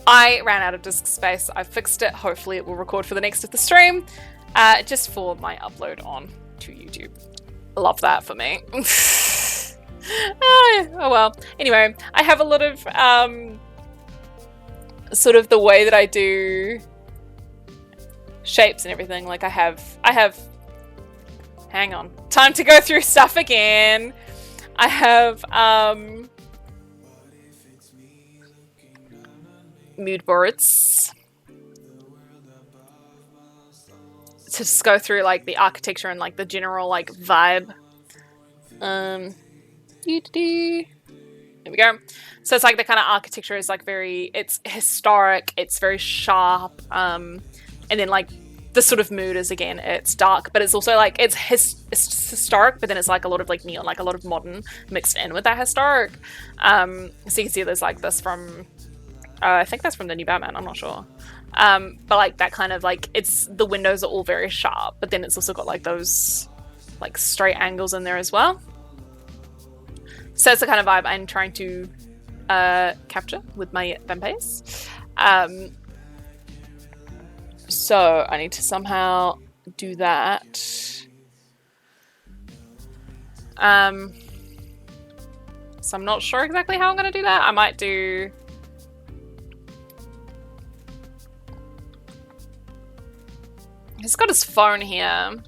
I ran out of disk space. I fixed it. Hopefully it will record for the next of the stream, just for my upload on to YouTube. Love that for me. Oh well. Anyway, I have a lot of sort of the way that I do shapes and everything. Like I have hang on, time to go through stuff again. I have mood boards to just go through like the architecture and like the general like vibe. There we go. So it's like the kind of architecture is like it's historic, it's very sharp, and then like the sort of mood is, again, it's dark, but it's also like it's historic, but then it's like a lot of like neon, like a lot of modern mixed in with that historic. So you can see there's like this from I think that's from the new Batman, I'm not sure. But like that kind of like, it's, the windows are all very sharp, but then it's also got like those like straight angles in there as well. So that's the kind of vibe I'm trying to capture with my vampires. So I need to somehow do that. So I'm not sure exactly how I'm going to do that. I might do... He's got his phone here,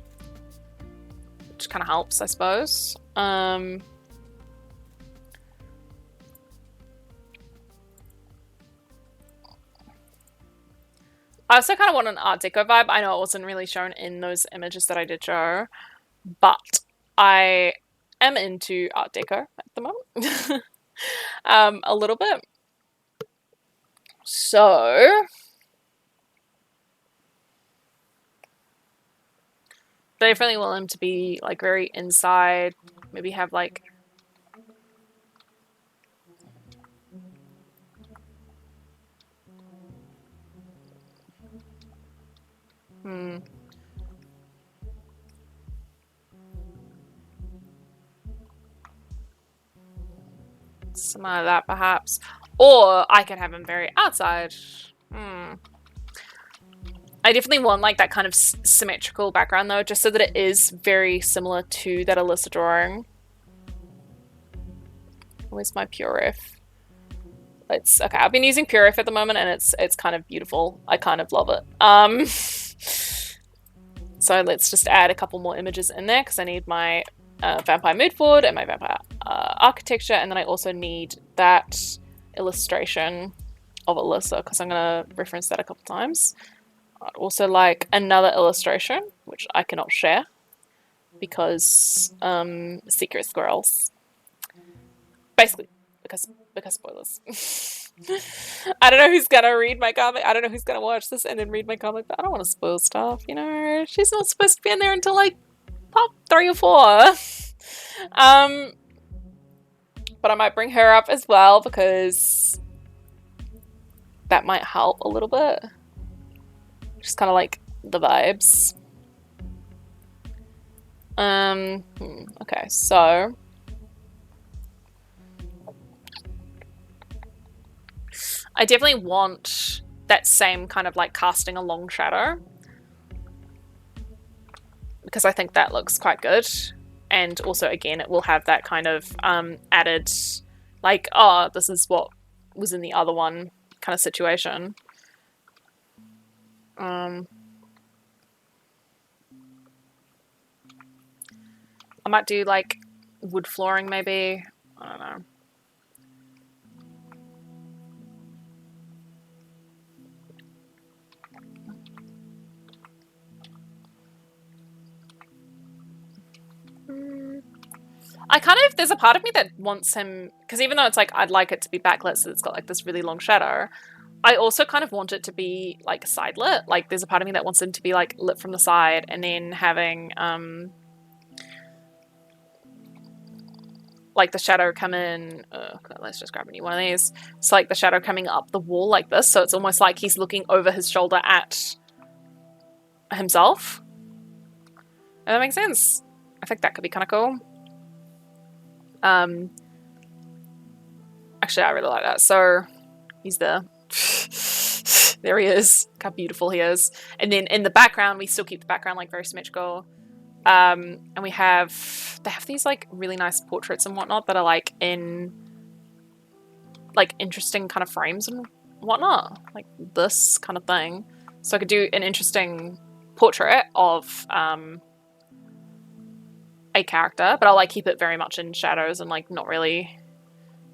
which kind of helps, I suppose. I also kind of want an Art Deco vibe. I know it wasn't really shown in those images that I did show, but I am into Art Deco at the moment. A little bit. So... But I definitely want them to be like very inside. Maybe have like... Some of that perhaps. Or I could have him very outside. I definitely want like that kind of symmetrical background though, just so that it is very similar to that Alyssa drawing. Where's my PureRef? It's okay. I've been using PureRef at the moment, and it's kind of beautiful. I kind of love it. So let's just add a couple more images in there because I need my vampire mood board and my vampire architecture, and then I also need that illustration of Alyssa because I'm gonna reference that a couple times. I'd also like another illustration, which I cannot share because secret squirrels. Basically, because spoilers. I don't know who's gonna read my comic. I don't know who's gonna watch this and then read my comic, but I don't want to spoil stuff, you know? She's not supposed to be in there until like part 3 or 4. But I might bring her up as well because that might help a little bit. Just kind of like the vibes. Okay, so I definitely want that same kind of like casting a long shadow because I think that looks quite good. And also, again, it will have that kind of added, like, oh, this is what was in the other one kind of situation. I might do like wood flooring maybe. I don't know. I kind of, there's a part of me that wants him, because even though it's like I'd like it to be backlit so it's got like this really long shadow, I also kind of want it to be like side lit. Like there's a part of me that wants him to be like lit from the side and then having like the shadow come in. Let's just grab a new one of these. It's like the shadow coming up the wall like this, so it's almost like he's looking over his shoulder at himself. Does that make sense? I think that could be kind of cool. Actually, I really like that. So he's there. There he is. Look how beautiful he is. And then in the background, we still keep the background like very symmetrical. And they have these like really nice portraits and whatnot that are like in like interesting kind of frames and whatnot, like this kind of thing. So I could do an interesting portrait of a character, but I'll like keep it very much in shadows and like not really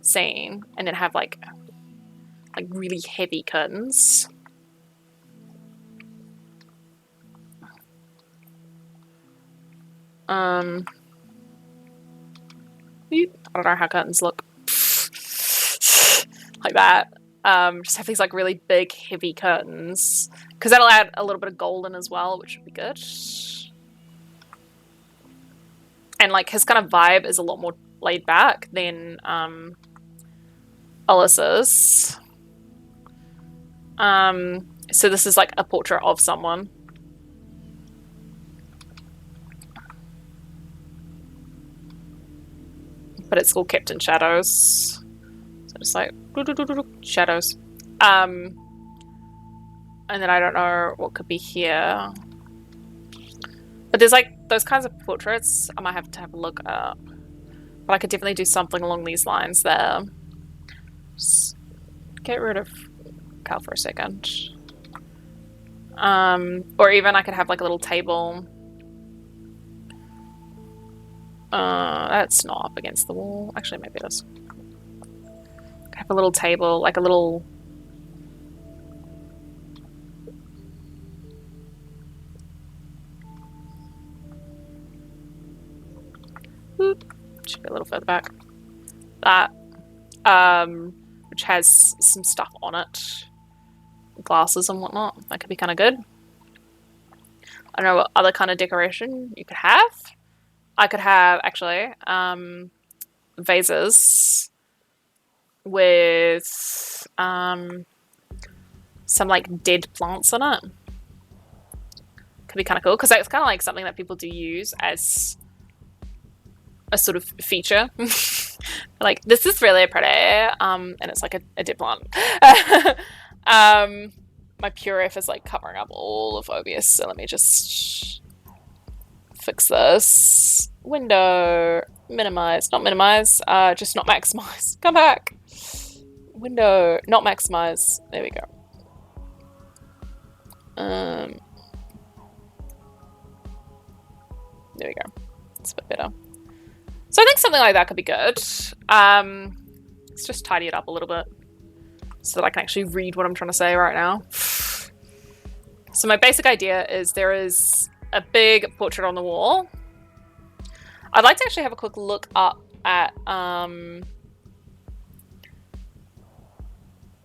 seen, and then have like really heavy curtains. I don't know how curtains look. Like that. Just have these like really big heavy curtains, because that'll add a little bit of golden as well, which would be good. And like his kind of vibe is a lot more laid back than Alyssa's. So this is like a portrait of someone. But it's all kept in shadows. So just like shadows. And then I don't know what could be here. But there's like those kinds of portraits I might have to have a look at. But I could definitely do something along these lines there. Just get rid of Kal for a second. Or even I could have like a little table. That's not up against the wall. Actually, maybe it is. Have a little table, like a little... Should be a little further back. That. Which has some stuff on it. Glasses and whatnot. That could be kind of good. I don't know what other kind of decoration you could have. I could have, actually, vases with some like dead plants in it. Could be kind of cool, because it's kind of like something that people do use as a sort of feature. Like, this is really pretty, and it's like a dead plant. My Purif is like covering up all of OBS, so let me just fix this. Window, minimize, not minimize, just not maximize. Come back. Window, not maximize. There we go. There we go. It's a bit better. So I think something like that could be good. Let's just tidy it up a little bit so that I can actually read what I'm trying to say right now. So my basic idea is there is a big portrait on the wall. I'd like to actually have a quick look up at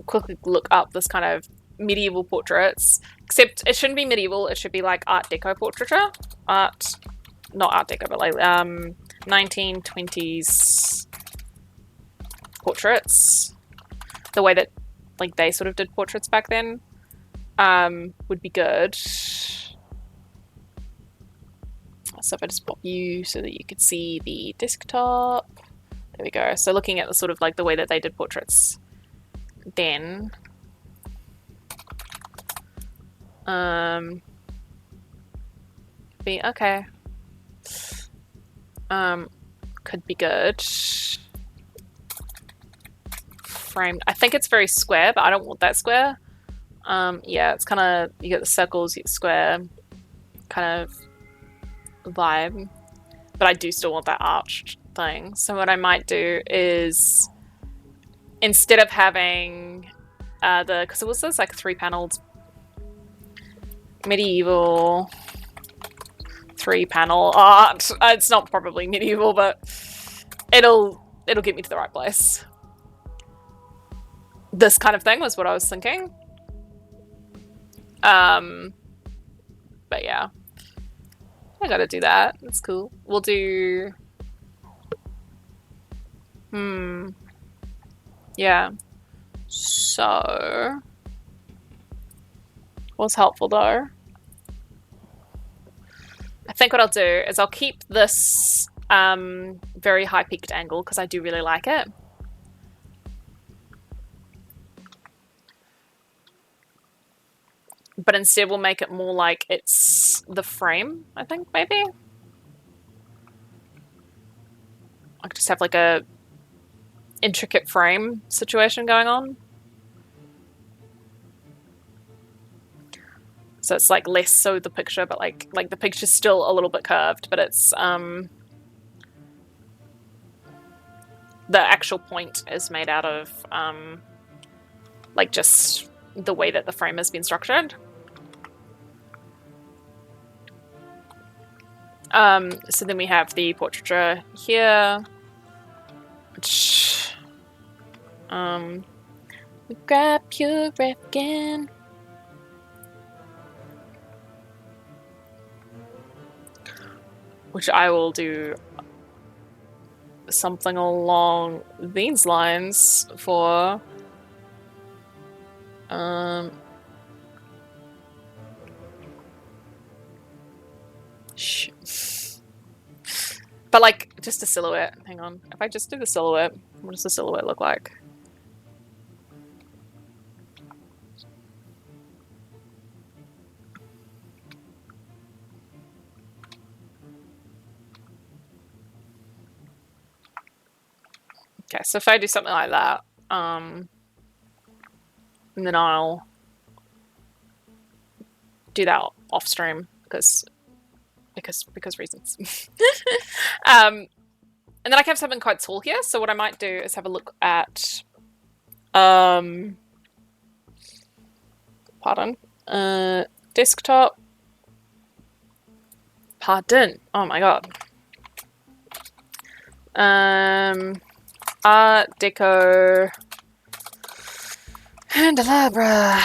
quickly look up this kind of medieval portraits, except it shouldn't be medieval, it should be like Art Deco portraiture. Not Art Deco, but like 1920s portraits. The way that like they sort of did portraits back then would be good. So if I just pop you so that you could see the desktop. There we go. So looking at the sort of like the way that they did portraits then. Be okay. Could be good. Framed. I think it's very square, but I don't want that square. Yeah, it's kind of, you get the circles, you get square kind of vibe, but I do still want that arched thing. So what I might do is, instead of having because it was this like 3-paneled medieval 3-panel art. It's not probably medieval, but it'll get me to the right place. This kind of thing was what I was thinking. But yeah, I gotta do that. That's cool. We'll do. Yeah. So, what's helpful though? I think what I'll do is I'll keep this very high peaked angle because I do really like it. but instead we'll make it more like it's the frame, I think, maybe. I could just have like a intricate frame situation going on. So it's like less so the picture, but like the picture's still a little bit curved, but it's the actual point is made out of like just the way that the frame has been structured. So then we have the portraiture here, which grab your ref again. Which I will do something along these lines for but like just a silhouette. Hang on. If I just do the silhouette, what does the silhouette look like? Okay, so if I do something like that, and then I'll do that off stream because reasons. And then I can have something quite tall here. So what I might do is have a look at desktop. Pardon. Oh my god. Art Deco Candelabra.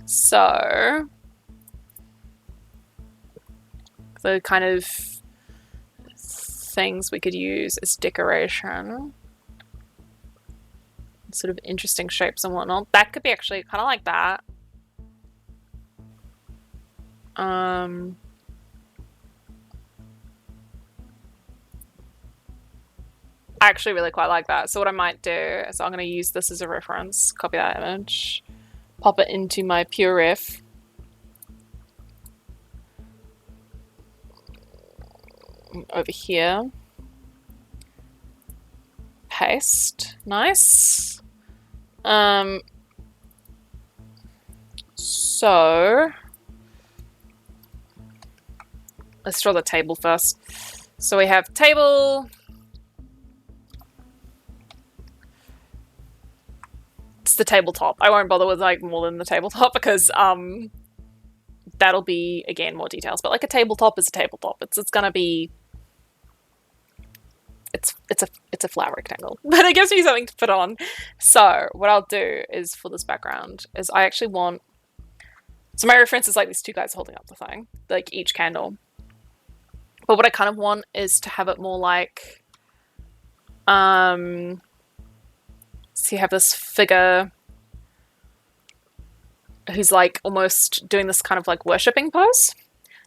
So the kind of things we could use as decoration, sort of interesting shapes and whatnot. That could be actually kind of like that. I actually really quite like that. So what I might do is I'm going to use this as a reference, copy that image, pop it into my pure ref. Over here. Paste. Nice. So let's draw the table first. So we have table. It's the tabletop. I won't bother with like more than the tabletop because that'll be again more details. But like a tabletop is a tabletop. It's gonna be it's a flat rectangle, but it gives me something to put on. So what I'll do is for this background is I actually want. So my reference is like these two guys holding up the thing, like each candle. But what I kind of want is to have it more like, so you have this figure who's like almost doing this kind of like worshipping pose,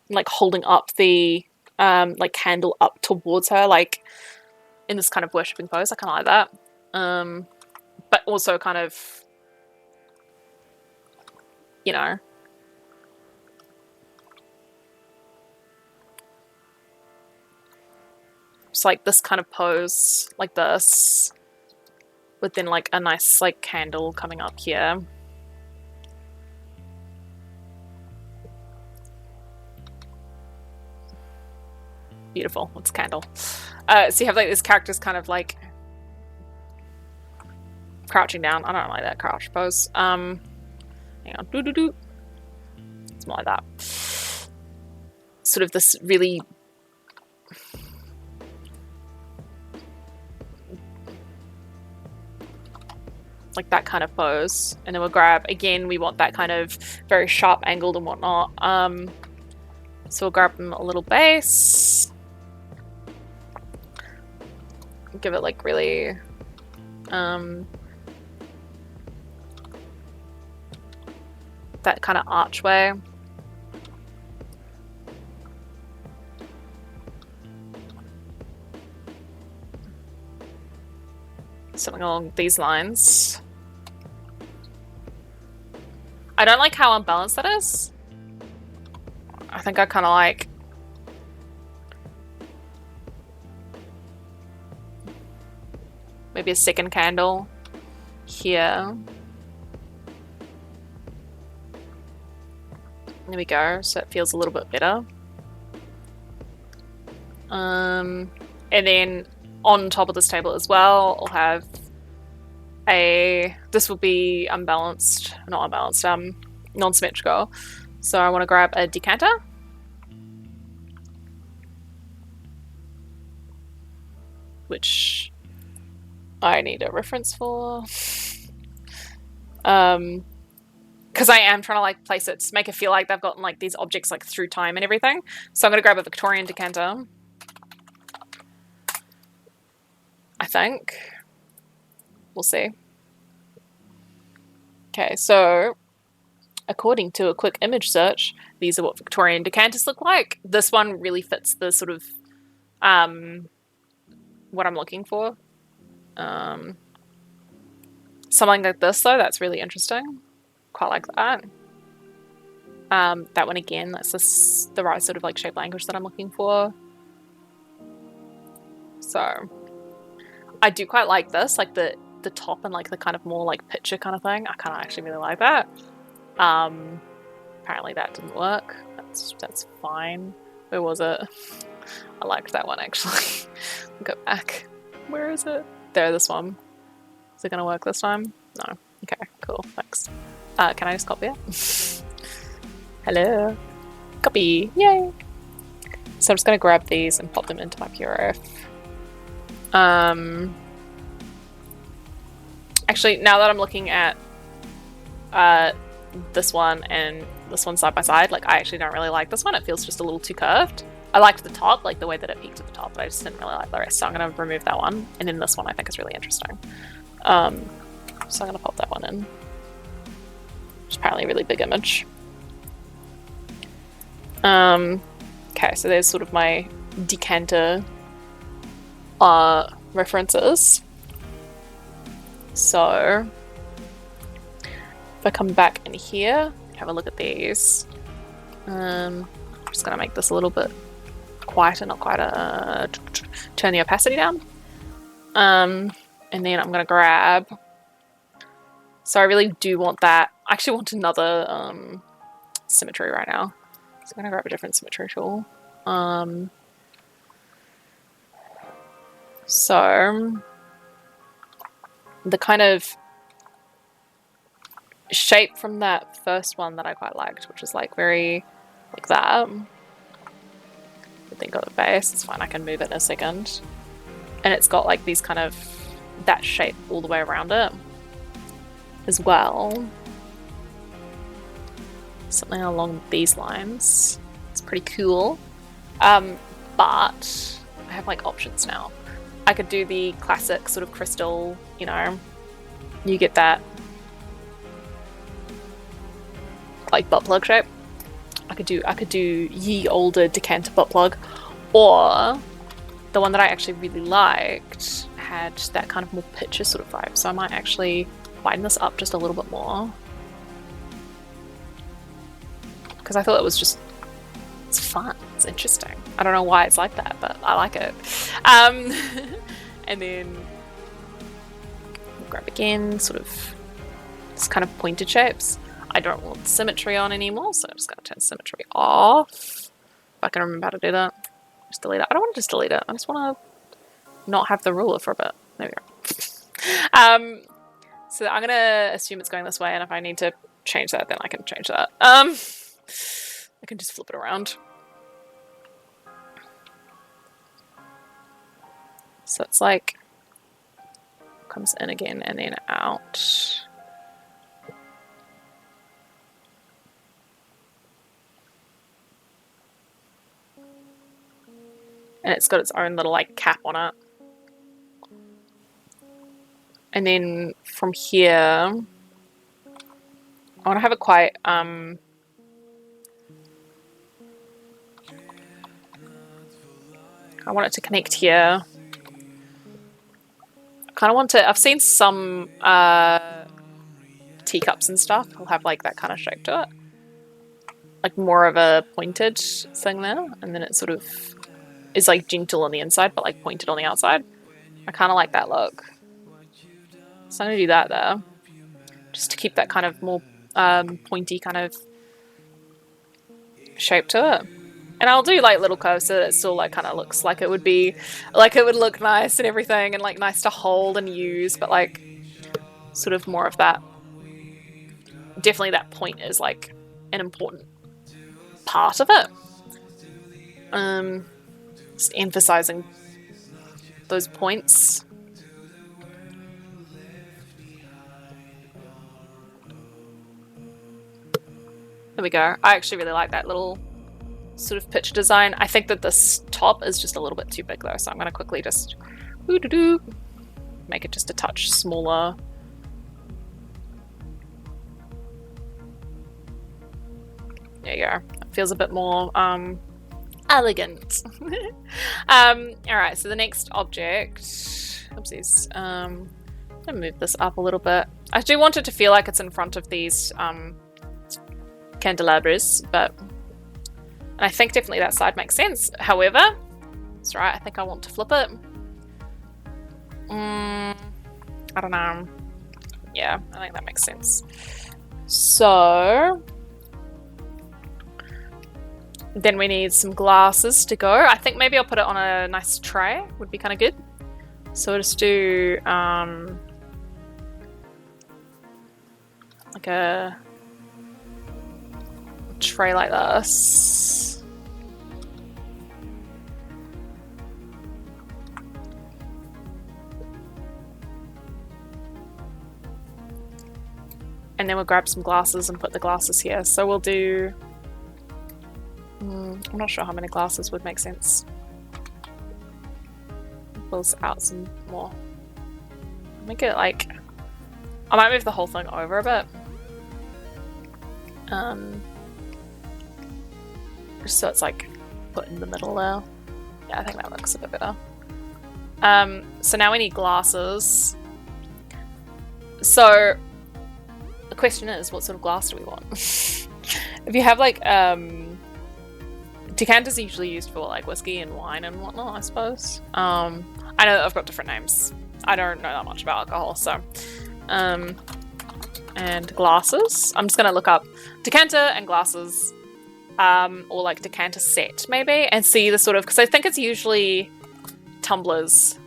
and like holding up the like candle up towards her, like in this kind of worshipping pose. I kind of like that, but also kind of, you know. Just like this kind of pose, like this, with then like a nice like candle coming up here. Beautiful. It's candle. So you have like this character's kind of like crouching down. I don't like that crouch pose. Hang on. Doo-doo-doo. It's more like that. Sort of this really like that kind of pose, and then we'll grab again. We want that kind of very sharp angled and whatnot. So we'll grab them a little base, give it like really, that kind of archway. Something along these lines. I don't like how unbalanced that is. I think I kind of like... maybe a second candle here. There we go, so it feels a little bit better. And then on top of this table as well, I'll have this will be unbalanced, not unbalanced, non-symmetrical. So I want to grab a decanter. Which I need a reference for. Because I am trying to like place it to make it feel like they've gotten like these objects like through time and everything. So I'm going to grab a Victorian decanter. I think. We'll see. Okay, so according to a quick image search, these are what Victorian decanters look like. This one really fits the sort of what I'm looking for. Something like this though, that's really interesting. Quite like that. That one again, that's the right sort of like shape language that I'm looking for. So I do quite like this, like the top and like the kind of more like picture kind of thing. I kind of actually really like that. Apparently that didn't work. That's fine. Where was it? I liked that one actually. Go back. Where is it? There, this one. Is it gonna work this time? No. Okay, cool, thanks. Can I just copy it? Hello. Copy, yay! So I'm just gonna grab these and pop them into my PRF. Actually, now that I'm looking at this one and this one side by side, like I actually don't really like this one. It feels just a little too curved. I liked the top, like the way that it peaked at the top, but I just didn't really like the rest. So I'm going to remove that one. And then this one I think is really interesting. So I'm going to pop that one in. It's apparently a really big image. Okay, so there's sort of my decanter references. So if I come back in here, have a look at these. I'm just going to make this a little bit quieter, not quite turn the opacity down. And then I'm going to grab, so I really do want that. I actually want another symmetry right now. So I'm going to grab a different symmetry tool. So the kind of shape from that first one that I quite liked, which is like very like that. I think got the base, it's fine, I can move it in a second. And it's got like these kind of, that shape all the way around it as well. Something along these lines. It's pretty cool. But I have like options now. I could do the classic sort of crystal, you know, you get that like butt plug shape. I could do ye olde decanter butt plug, or the one that I actually really liked had that kind of more picture sort of vibe. So I might actually widen this up just a little bit more, because I thought it was just, it's fun, it's interesting. I don't know why it's like that, but I like it. And then grab again, sort of this kind of pointed shapes. I don't want symmetry on anymore, so I'm just going to turn symmetry off. If I can remember how to do that. Just delete it. I don't want to just delete it. I just want to not have the ruler for a bit. There we go. So I'm going to assume it's going this way, and if I need to change that, then I can change that. I can just flip it around. So it's like, comes in again and then out. And it's got its own little like cap on it. And then from here, I want to have it quite, I want it to connect here. I kind of want to, I've seen some teacups and stuff will have like that kind of shape to it. Like more of a pointed thing there, and then it sort of is like gentle on the inside but like pointed on the outside. I kind of like that look. So I'm going to do that there. Just to keep that kind of more pointy kind of shape to it. And I'll do like little curves so that it still like kind of looks like it would be, like it would look nice and everything and like nice to hold and use, but like sort of more of that. Definitely that point is like an important part of it. Just emphasizing those points. There we go. I actually really like that little sort of picture design. I think that this top is just a little bit too big though, so I'm going to quickly just make it just a touch smaller. There you go. It feels a bit more elegant. Alright, so the next object, oopsies, I'm going to move this up a little bit. I do want it to feel like it's in front of these candelabras, but I think definitely that side makes sense. However, that's right, I think I want to flip it. I don't know. Yeah, I think that makes sense. So then we need some glasses to go. I think maybe I'll put it on a nice tray, would be kind of good. So we'll just do like a tray like this. And then we'll grab some glasses and put the glasses here. So we'll do, I'm not sure how many glasses would make sense. Pull out some more. Make it like, I might move the whole thing over a bit. Just so it's like put in the middle there. Yeah, I think that looks a bit better. So now we need glasses. So the question is, what sort of glass do we want? If you have like decanters are usually used for like whiskey and wine and whatnot, I suppose. I know that I've got different names. I don't know that much about alcohol, so and glasses. I'm just gonna look up decanter and glasses, or like decanter set maybe, and see the sort of, because I think it's usually tumblers.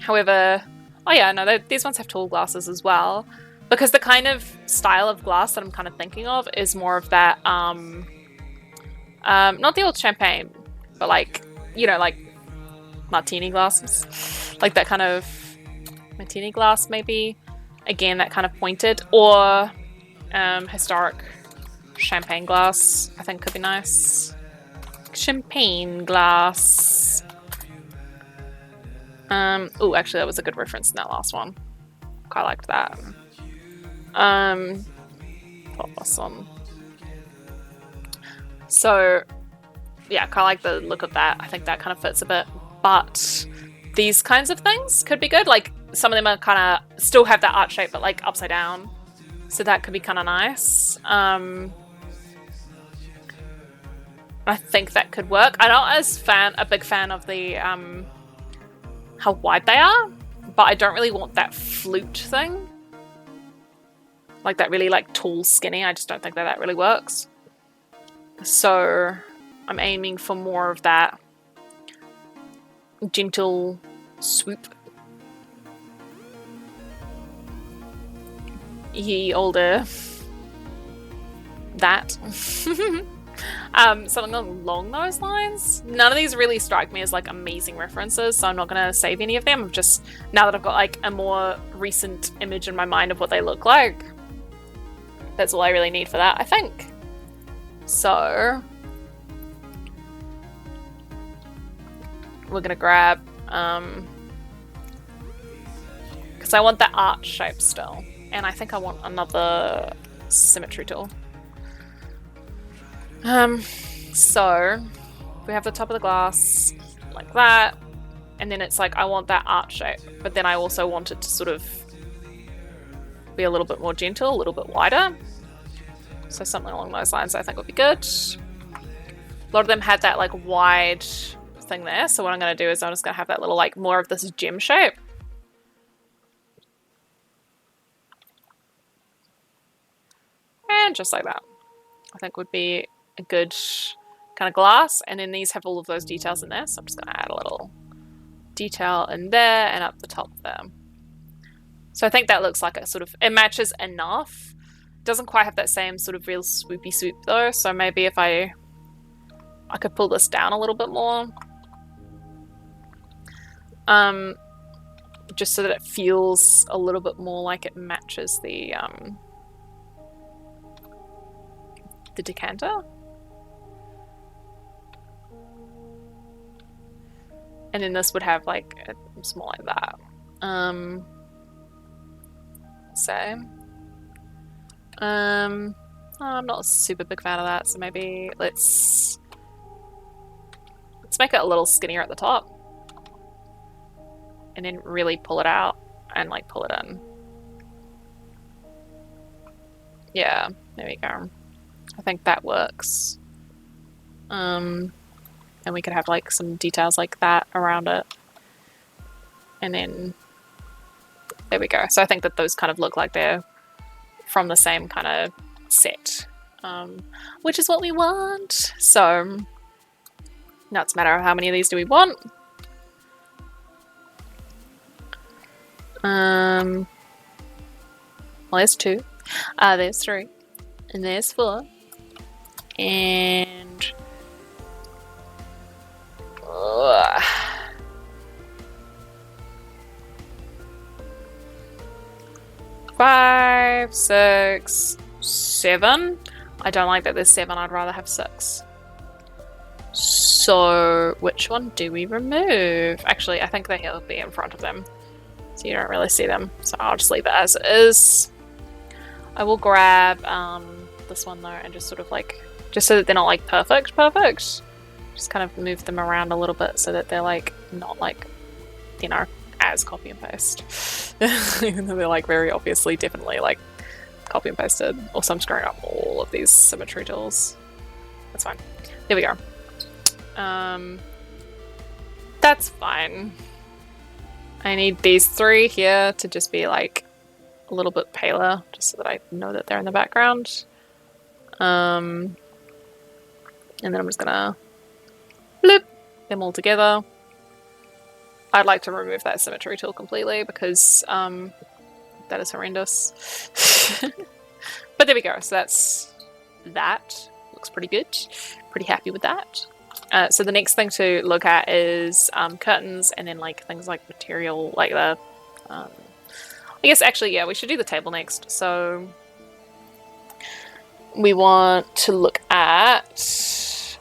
However, oh yeah, no, these ones have tall glasses as well, because the kind of style of glass that I'm kind of thinking of is more of that, not the old champagne, but like, you know, like martini glasses, like that kind of martini glass maybe. Again, that kind of pointed, or historic champagne glass, I think could be nice. Champagne glass. Oh, actually, that was a good reference in that last one. Quite liked that. Awesome. So, yeah, quite like the look of that. I think that kind of fits a bit. But these kinds of things could be good. Like, some of them are kind of still have that art shape, but like upside down. So that could be kind of nice. I think that could work. I'm not a big fan of the how wide they are, but I don't really want that flute thing. Like that really like tall, skinny. I just don't think that really works. So I'm aiming for more of that gentle swoop. Ye older that. Something along those lines. None of these really strike me as like amazing references, so I'm not going to save any of them. I'm just, now that I've got like a more recent image in my mind of what they look like, that's all I really need for that, I think. So we're going to grab, because I want that arch shape still, and I think I want another symmetry tool. So we have the top of the glass like that, and then it's like I want that arch shape, but then I also want it to sort of be a little bit more gentle, a little bit wider. So something along those lines I think would be good. A lot of them had that like wide thing there, so what I'm going to do is I'm just going to have that little like more of this gem shape. And just like that. I think would be a good kind of glass. And then these have all of those details in there, so I'm just going to add a little detail in there and up the top there. So I think that looks like it matches enough. Doesn't quite have that same sort of real swoopy swoop though, so maybe if I could pull this down a little bit more. Just so that it feels a little bit more like it matches the decanter. And then this would have like, it's more like that. I'm not a super big fan of that, so maybe let's make it a little skinnier at the top. And then really pull it out and like pull it in. Yeah, there we go. I think that works. And we could have like some details like that around it. And then there we go. So I think that those kind of look like they're from the same kind of set, which is what we want. So now it's a matter of how many of these do we want. Well, there's 2, there's 3, and there's 4, and 5, 6, 7. I don't like that there's 7, I'd rather have 6. So which one do we remove? Actually, I think they'll be in front of them, so you don't really see them. So I'll just leave it as it is. I will grab this one though and just sort of like, just so that they're not like perfect. Just kind of move them around a little bit so that they're like not like, you know, as copy and paste. Even though they're like very obviously definitely like copy and pasted. Also I'm screwing up all of these symmetry tools. That's fine. There we go. That's fine. I need these 3 here to just be like a little bit paler, just so that I know that they're in the background. And then I'm just gonna blip them all together. I'd like to remove that symmetry tool completely because that is horrendous. But there we go. So that looks pretty good. Pretty happy with that. So the next thing to look at is curtains, and then like things like material, like the I guess actually, yeah, we should do the table next. So we want to look at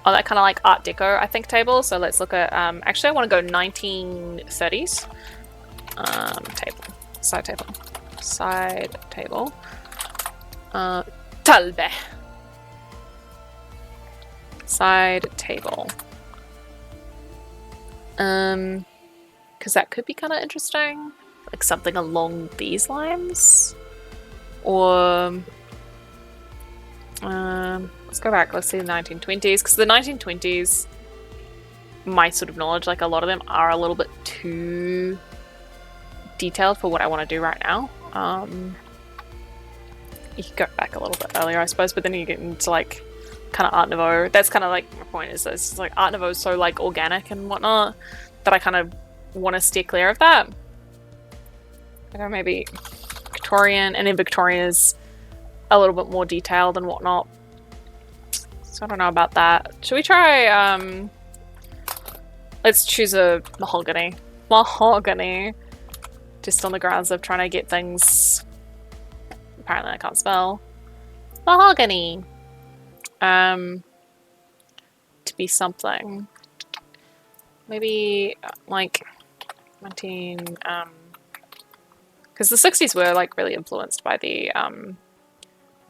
that kind of like Art Deco, I think, table. So let's look at actually I want to go 1930s table, side table, talbe, side table. Because that could be kind of interesting, like something along these lines. Or let's go back, let's see the 1920s, because the 1920s, my sort of knowledge, like a lot of them are a little bit too detailed for what I want to do right now. You could go back a little bit earlier, I suppose, but then you get into like kind of Art Nouveau. That's kind of like my point, is that it's like Art Nouveau is so like organic and whatnot that I kind of want to steer clear of that. Okay, maybe Victorian, and then Victorian is a little bit more detailed and whatnot. So I don't know about that. Should we try, let's choose a mahogany. Mahogany. Just on the grounds of trying to get things, apparently I can't spell, mahogany, to be something. Maybe like 19, because the 60s were like really influenced by the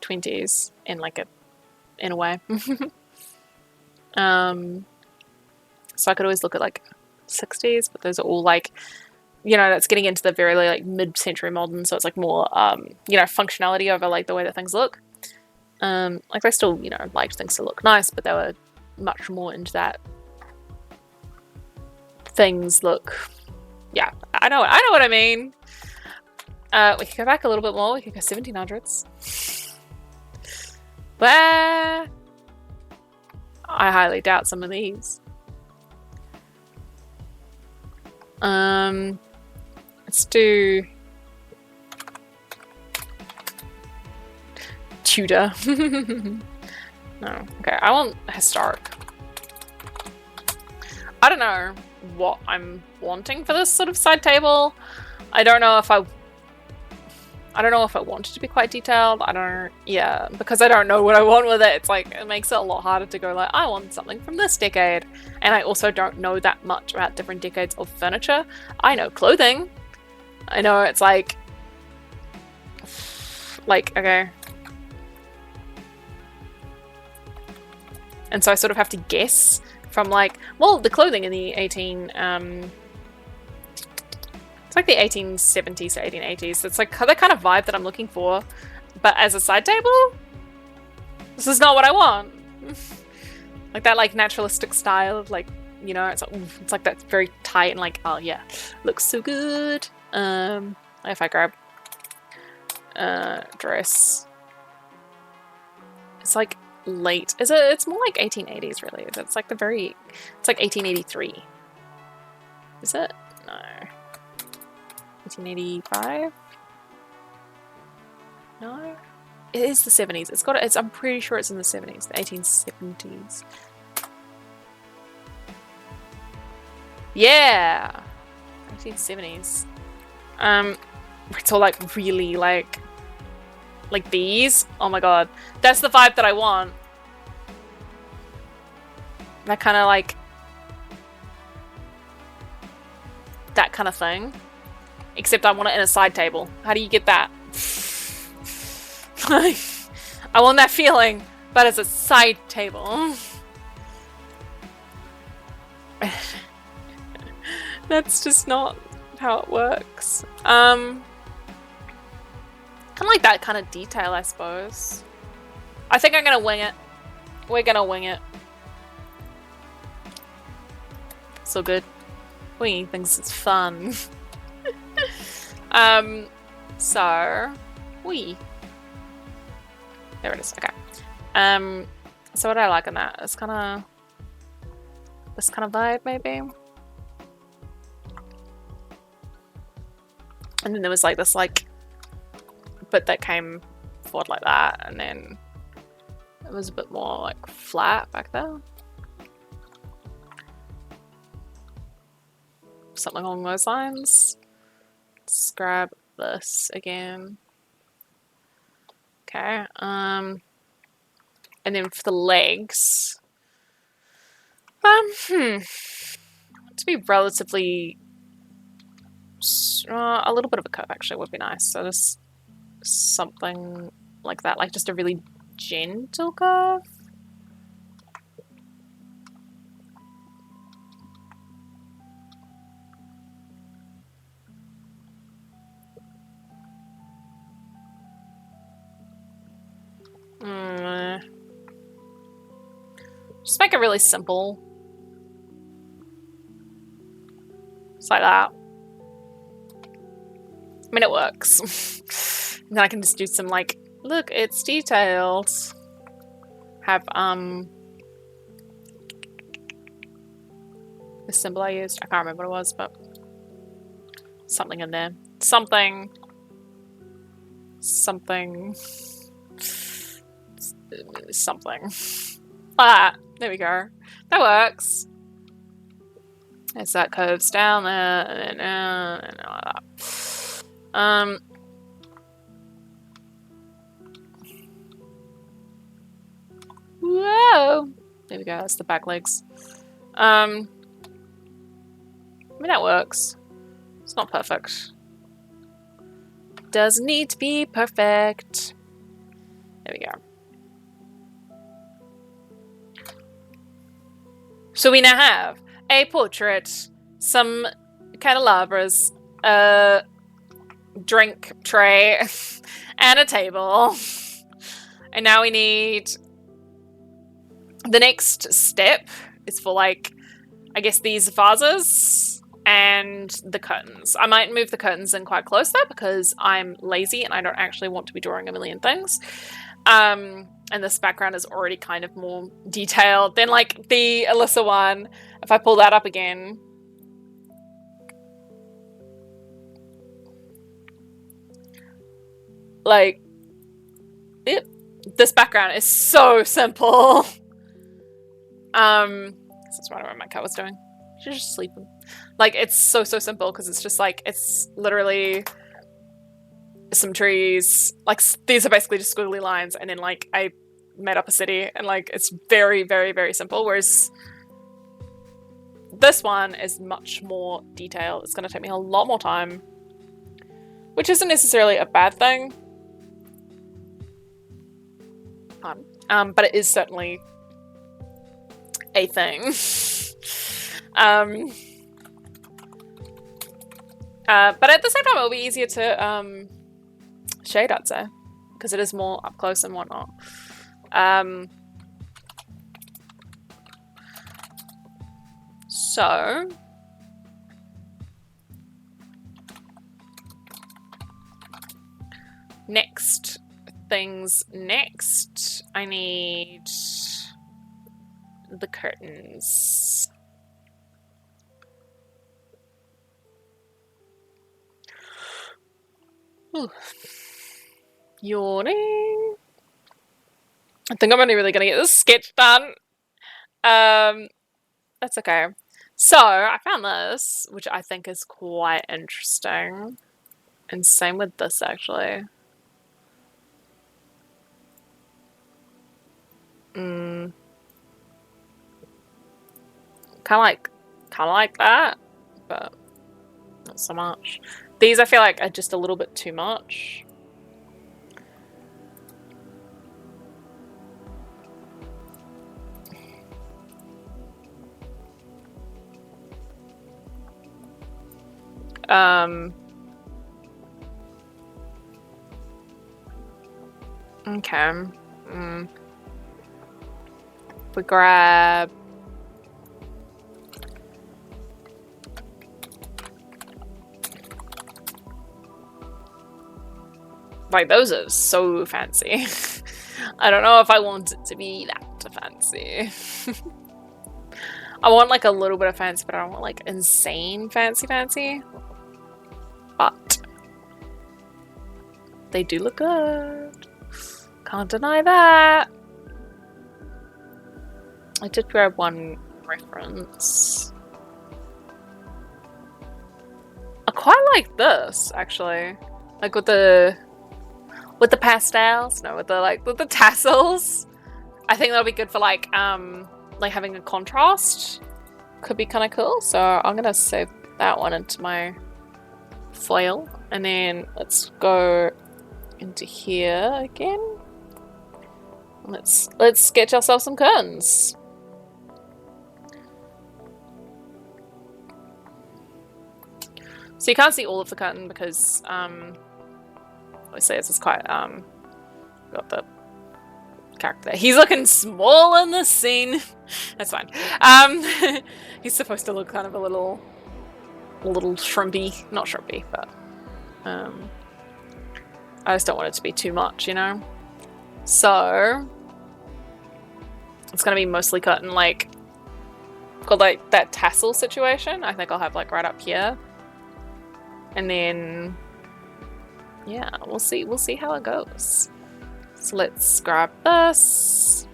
20s in like in a way. So I could always look at like 60s, but those are all like you know, that's getting into the very like mid-century modern, so it's like more you know, functionality over like the way that things look. Like they still, you know, liked things to look nice, but they were much more into that things look. Yeah, I know what I mean. We could go back a little bit more. We could go 1700s. Where I highly doubt some of these. Let's do Tudor. No, okay. I want historic. I don't know what I'm wanting for this sort of side table. I don't know if I want it to be quite detailed. Yeah, because I don't know what I want with it. It's like, it makes it a lot harder to go like, I want something from this decade. And I also don't know that much about different decades of furniture. I know clothing. I know it's like, okay. And so I sort of have to guess from like, well, the clothing in the it's like the 1870s to 1880s. It's like the kind of vibe that I'm looking for. But as a side table, this is not what I want. Like that like naturalistic style of like, you know, it's like that very tight and like, oh yeah, looks so good. If I grab dress, it's like late. It's more like 1880s really. It's like it's like 1883. Is it? No. 1885? No? It is the 70s. I'm pretty sure it's in the 70s. The 1870s. Yeah! 1970s. It's all like really like these. Oh my god. That's the vibe that I want. That kind of like... that kind of thing. Except I want it in a side table. How do you get that? I want that feeling, but as a side table. That's just not how it works. Kind of like that kind of detail, I suppose. I think I'm gonna wing it. We're gonna wing it. So good. Winging things is fun. So there it is. Okay. So what do I like on that? It's kind of this kind of vibe, maybe. And then there was like this like bit that came forward like that, and then it was a bit more like flat back there. Something along those lines. Let's grab this again. Okay. And then for the legs, to be relatively a little bit of a curve actually would be nice. So just something like that, like just a really gentle curve. Just make it really simple. Just like that. I mean, it works. And then I can just do some like, look, it's detailed. Have, the symbol I used, I can't remember what it was, but something in there. Something. Ah, there we go. That works. As that curves down there, and then all that. Whoa! There we go. That's the back legs. I mean, that works. It's not perfect. Doesn't need to be perfect. There we go. So we now have a portrait, some candelabras, a drink tray, and a table. And now we need... The next step is for, like, I guess these vases and the curtains. I might move the curtains in quite close though, because I'm lazy and I don't actually want to be drawing a million things. And this background is already kind of more detailed than, like, the Alyssa one. If I pull that up again... Like, this background is so simple. That's right what my cat was doing. She's just sleeping. Like, it's so simple because it's just like, it's literally some trees. Like, these are basically just squiggly lines, and then, like, I made up a city, and, like, it's very, very, very simple. Whereas this one is much more detailed. It's going to take me a lot more time, which isn't necessarily a bad thing. But it is certainly a thing. But at the same time, it'll be easier to shade, I'd say, because it is more up close and whatnot. So next, I need the curtains. Ooh. Yawning. I think I'm only really gonna get this sketch done. That's okay. So I found this, which I think is quite interesting, and same with this actually. Kind of like that, but not so much. These I feel like are just a little bit too much. Okay. We grab like, those are so fancy. I don't know if I want it to be that fancy. I want, like, a little bit of fancy, but I don't want, like, insane fancy. But they do look good. Can't deny that. I did grab one reference. I quite like this, actually. Like, with the pastels. No, with the tassels. I think that'll be good for, like having a contrast. Could be kind of cool. So I'm gonna save that one into my foil, and then let's go into here again. Let's sketch ourselves some curtains. So you can't see all of the curtain because obviously this is quite got the character there. He's looking small in this scene. That's fine. He's supposed to look kind of a little shrimpy. Not shrimpy, but I just don't want it to be too much, you know? So it's gonna be mostly curtain, like, got like that tassel situation. I think I'll have like right up here. And then yeah, we'll see how it goes. So let's grab this.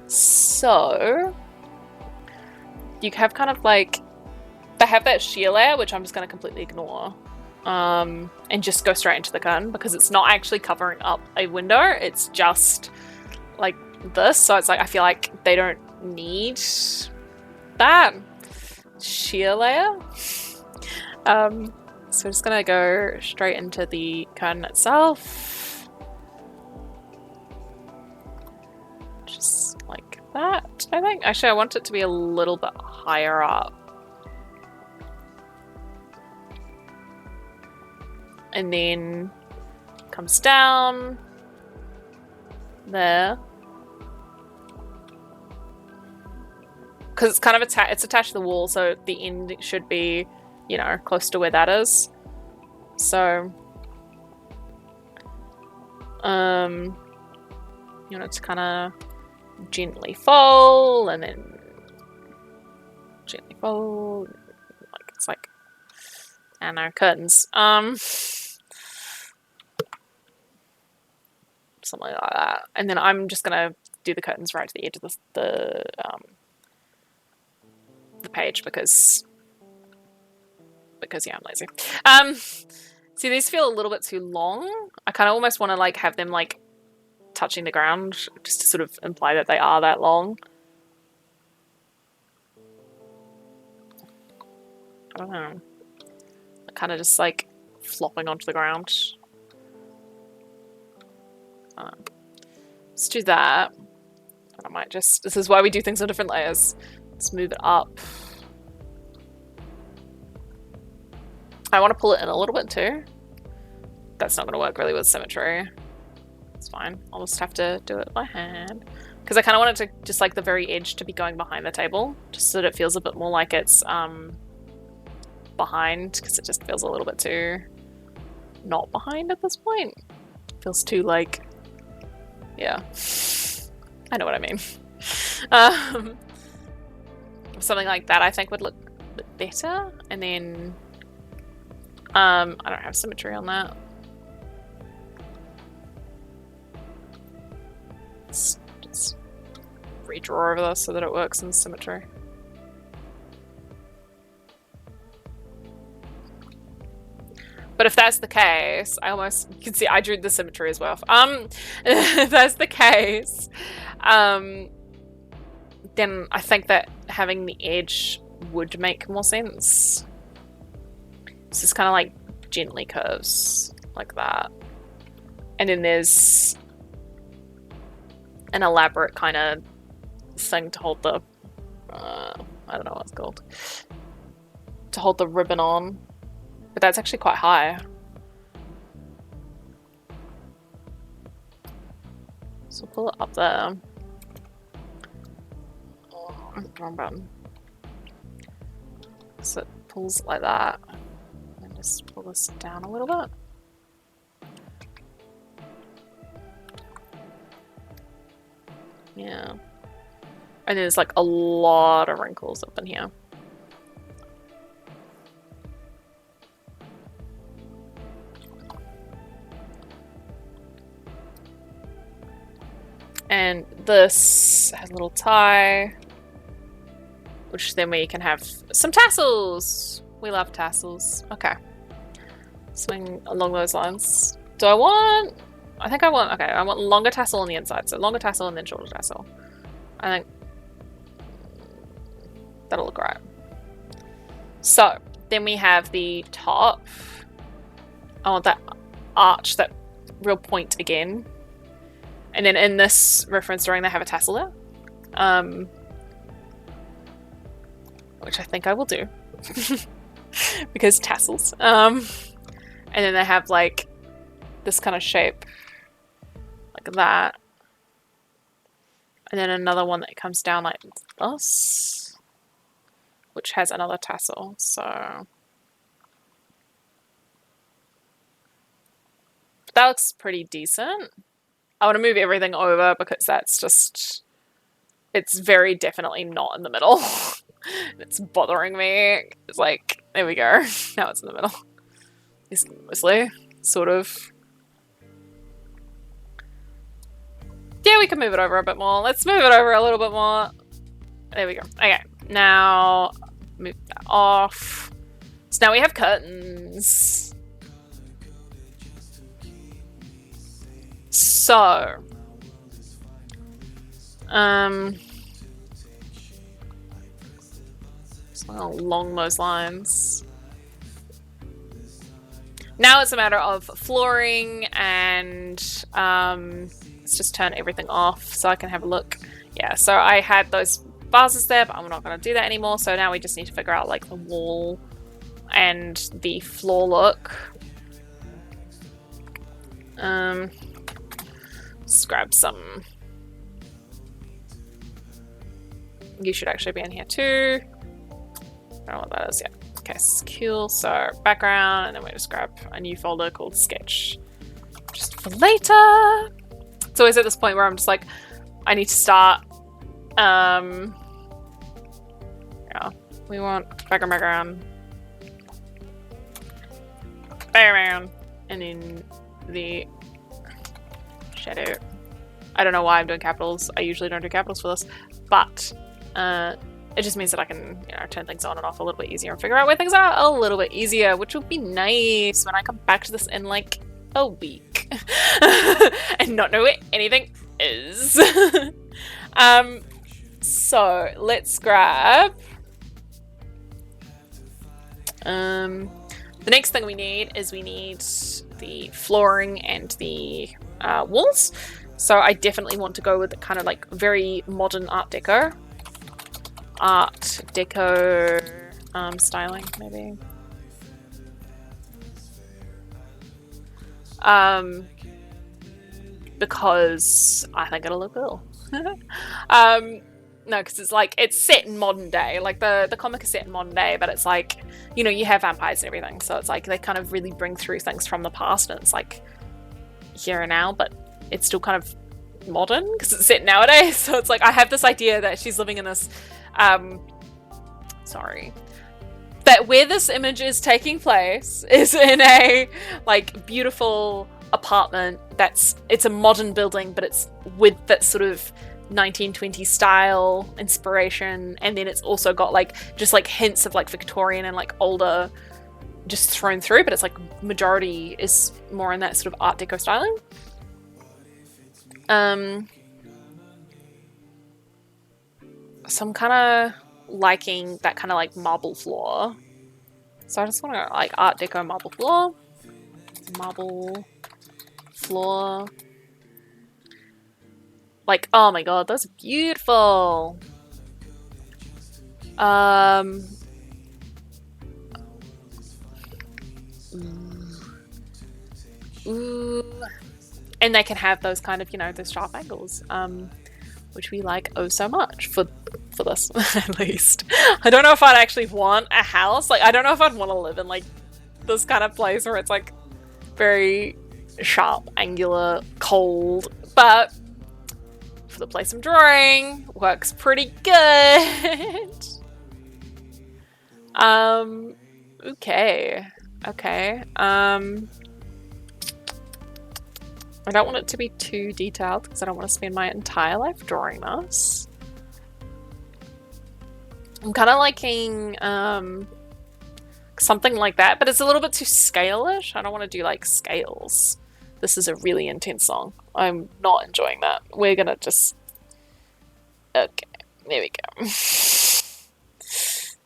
So you have kind of like, they have that sheer layer, which I'm just going to completely ignore, and just go straight into the curtain because it's not actually covering up a window. It's just like this. So it's like, I feel like they don't need that sheer layer. So we're just gonna go straight into the curtain itself. Just like that. I think. Actually, I want it to be a little bit higher up. And then comes down there. Because it's kind of it's attached to the wall, so the end should be, you know, close to where that is. So, you want it to kind of gently fold, and then gently fold, like it's like, I don't know, curtains. Something like that. And then I'm just gonna do the curtains right to the edge of the page because yeah, I'm lazy. See, these feel a little bit too long. I kind of almost want to like have them like touching the ground just to sort of imply that they are that long. I don't know. They're kind of just like flopping onto the ground. Let's do that. And I might just, this is why we do things on different layers. Let's move it up. I want to pull it in a little bit too. That's not going to work really with symmetry. It's fine. I'll just have to do it by hand. Because I kind of want it to, just like the very edge to be going behind the table. Just so that it feels a bit more like it's behind. Because it just feels a little bit too not behind at this point. It feels too like, yeah. I know what I mean. Something like that I think would look a bit better. And then I don't have symmetry on that. Let's just redraw over this so that it works in symmetry. But if that's the case, I almost, you can see I drew the symmetry as well. If that's the case, then I think that having the edge would make more sense. It's just kind of like gently curves like that. And then there's an elaborate kind of thing to hold the, I don't know what it's called, to hold the ribbon on. But that's actually quite high. So pull it up there. Oh, wrong button. So it pulls like that. And just pull this down a little bit. Yeah. And there's like a lot of wrinkles up in here. And this has a little tie, which then we can have some tassels. We love tassels. Okay. Something along those lines. Do I want... I think I want... Okay, I want longer tassel on the inside. So longer tassel and then shorter tassel. I think that'll look right. So, then we have the top. I want that arch, that real point again. And then in this reference drawing, they have a tassel there. Which I think I will do. Because tassels. And then they have like this kind of shape. Like that. And then another one that comes down like this. Which has another tassel. So that looks pretty decent. I want to move everything over because that's just, it's very definitely not in the middle. It's bothering me. It's like, there we go. Now it's in the middle. It's mostly, sort of. Yeah, we can move it over a bit more. Let's move it over a little bit more. There we go. Okay, now move that off. So now we have curtains. So, along those lines. Now it's a matter of flooring and let's just turn everything off so I can have a look. Yeah, so I had those vases there, but I'm not going to do that anymore. So now we just need to figure out like the wall and the floor look. Let's grab some. You should actually be in here too. I don't know what that is yet. Okay, cool. So background, and then we just grab a new folder called sketch just for later. It's always at this point where I'm just like, I need to start. Yeah, we want background, and then the shadow. I don't know why I'm doing capitals. I usually don't do capitals for this, but it just means that I can, you know, turn things on and off a little bit easier and figure out where things are a little bit easier, which will be nice when I come back to this in like a week and not know where anything is. So let's grab the next thing we need is we need the flooring and the walls. So I definitely want to go with the kind of like very modern Art Deco styling, maybe. Because I think it'll look cool. No, because it's like, it's set in modern day. Like the comic is set in modern day, but it's like, you know, you have vampires and everything. So it's like they kind of really bring through things from the past, and it's like here and now, but it's still kind of modern because it's set nowadays. So it's like I have this idea that she's living in this that where this image is taking place is in a like beautiful apartment it's a modern building, but it's with that sort of 1920s style inspiration, and then it's also got like just like hints of like Victorian and like older just thrown through, but it's like majority is more in that sort of Art Deco styling. So I'm kind of liking that kind of like marble floor. So I just want to like Art Deco marble floor. Marble floor. Like, oh my god, those are beautiful. Ooh. And they can have those kind of, you know, those sharp angles, which we like oh so much for this, at least. I don't know if I'd actually want a house. Like, I don't know if I'd want to live in like this kind of place where it's like very sharp, angular, cold, but for the place I'm drawing, works pretty good. Okay. I don't want it to be too detailed because I don't want to spend my entire life drawing this. I'm kind of liking something like that, but it's a little bit too scale-ish. I don't want to do like scales. This is a really intense song. I'm not enjoying that. We're gonna just... Okay, there we go.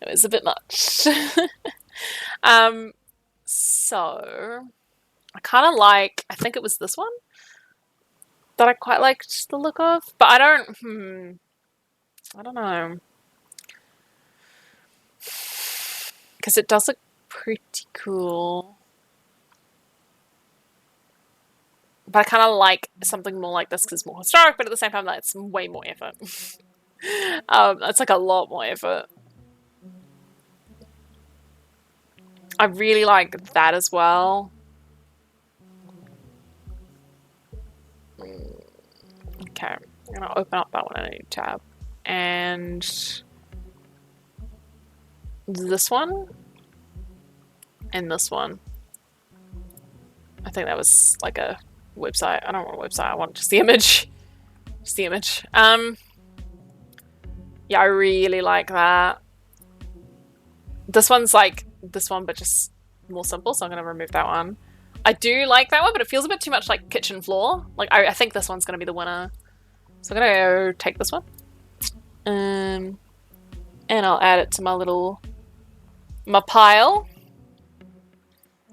It was a bit much. So I kind of like, I think it was this one that I quite liked the look of, but I don't know. Because it does look pretty cool. But I kind of like something more like this because it's more historic, but at the same time, that's way more effort. It's like a lot more effort. I really like that as well. Okay, I'm gonna open up that one in a new tab. And this one and this one. I think that was like a website. I don't want a website, I want just the image. Just the image. Yeah, I really like that. This one's like this one, but just more simple, so I'm gonna remove that one. I do like that one, but it feels a bit too much like kitchen floor. Like, I think this one's gonna be the winner. So I'm gonna go take this one. And I'll add it to my pile.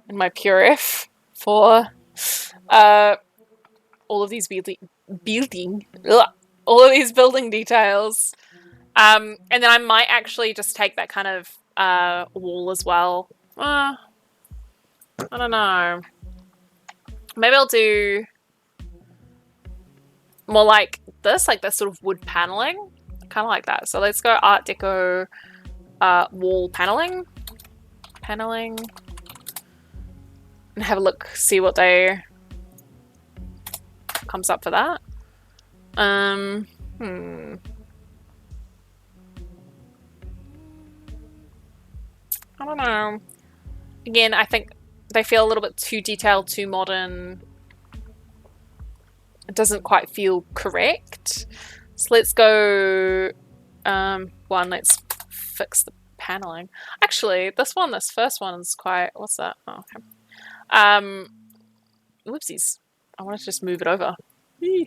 And my purif for all of these building all of these building details. And then I might actually just take that kind of wall as well. I don't know. Maybe I'll do more like this sort of wood paneling. Kind of like that. So let's go Art Deco wall paneling. Paneling. And have a look, see what they comes up for that. I don't know. Again, I think they feel a little bit too detailed, too modern. It doesn't quite feel correct. So let's go let's fix the paneling. Actually, this first one is quite, what's that? Oh, okay. Whoopsies. I wanted to just move it over. Yeah.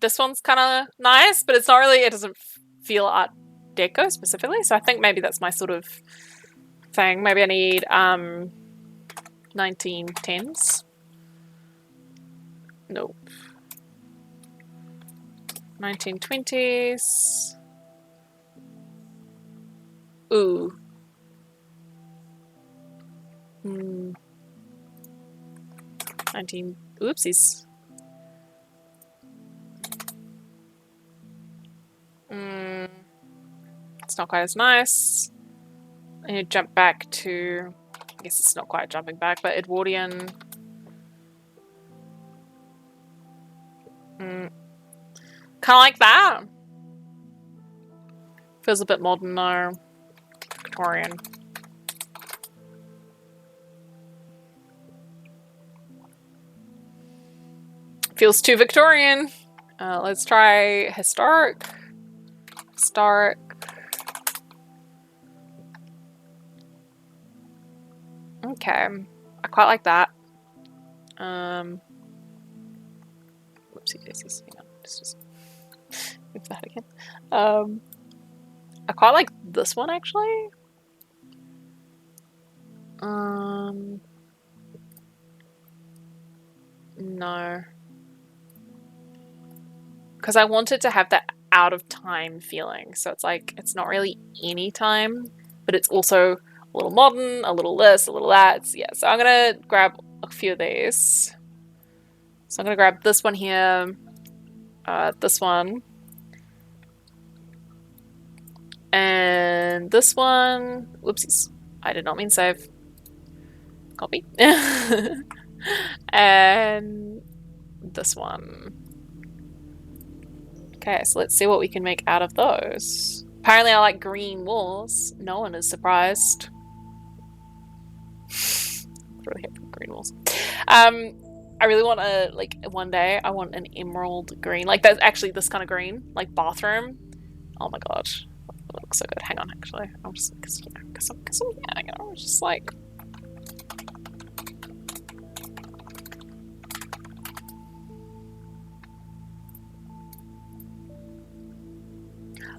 This one's kind of nice, but it's not really, it doesn't feel Art Deco specifically, so I think maybe that's my sort of thing. Maybe I need 1910s. Nope. 1920s. Ooh. 19. Oopsies. It's not quite as nice. And you jump back to, I guess it's not quite jumping back, but Edwardian. Kind of like that. Feels a bit modern though. Victorian. Feels too Victorian. Let's try historic. Historic. Okay. I quite like that. Whoopsie daisies. Hang on. Just move that again. I quite like this one actually. No. Because I want it to have that out of time feeling. So it's like, it's not really any time, but it's also a little modern, a little this, a little that. Yeah, so I'm going to grab a few of these. So I'm going to grab this one here, this one, and this one. Whoopsies. I did not mean save. Copy. And this one. Okay, so let's see what we can make out of those. Apparently I like green walls. No one is surprised. Really hate green walls. I really want a, like, one day I want an emerald green. Like, that's actually this kind of green. Like, bathroom. Oh my god. It looks so good. Hang on, actually. I'm just, cause I'm, you know, just like...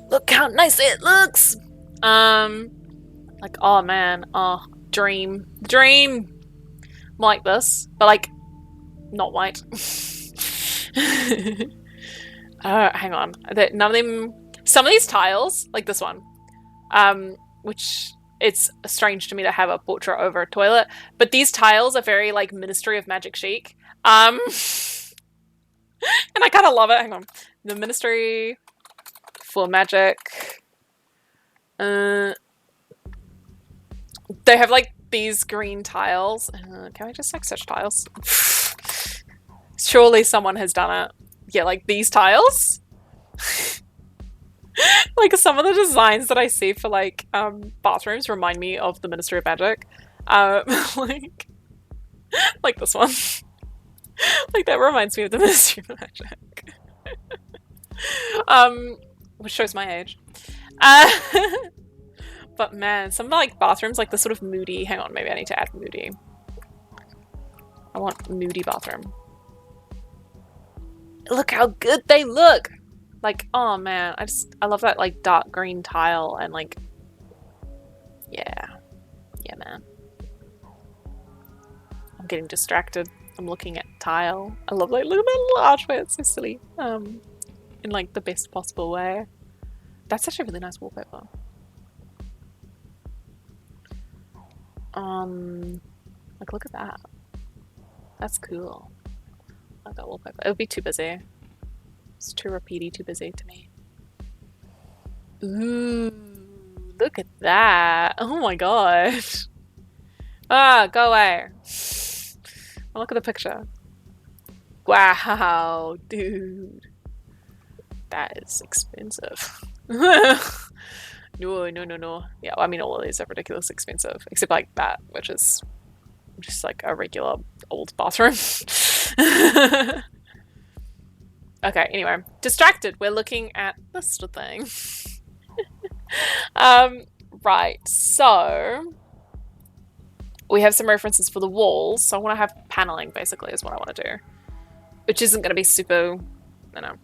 Look how nice it looks! Like, oh man, oh, dream. More like this, but like, not white. Hang on. None of them, some of these tiles, like this one, which it's strange to me to have a portrait over a toilet, but these tiles are very like Ministry of Magic chic. And I kind of love it. Hang on. The Ministry for Magic. They have like these green tiles. Can I just like search tiles? Surely someone has done it. Yeah, like these tiles. Like some of the designs that I see for like bathrooms remind me of the Ministry of Magic. Like this one. Like that reminds me of the Ministry of Magic. Which shows my age. But man, some like bathrooms, like the sort of moody. Hang on, maybe I need to add moody. I want moody bathroom. Look how good they look! Like, oh man, I love that like dark green tile and like, yeah. Yeah, man. I'm getting distracted. I'm looking at tile. I love like look at that little archway. It's so silly. In like the best possible way. That's actually a really nice wallpaper. Like look at that. That's cool. I like that wallpaper. It would be too busy. It's too repeaty, too busy to me. Ooh, look at that. Oh my god. Ah, go away. Oh, look at the picture. Wow, dude. That is expensive. No. Yeah, well, I mean, all of these are ridiculously expensive, except like that, which is just like a regular old bathroom. Okay, anyway, distracted. We're looking at this thing. Right, so we have some references for the walls. So I want to have paneling, basically, is what I want to do, which isn't going to be super. I don't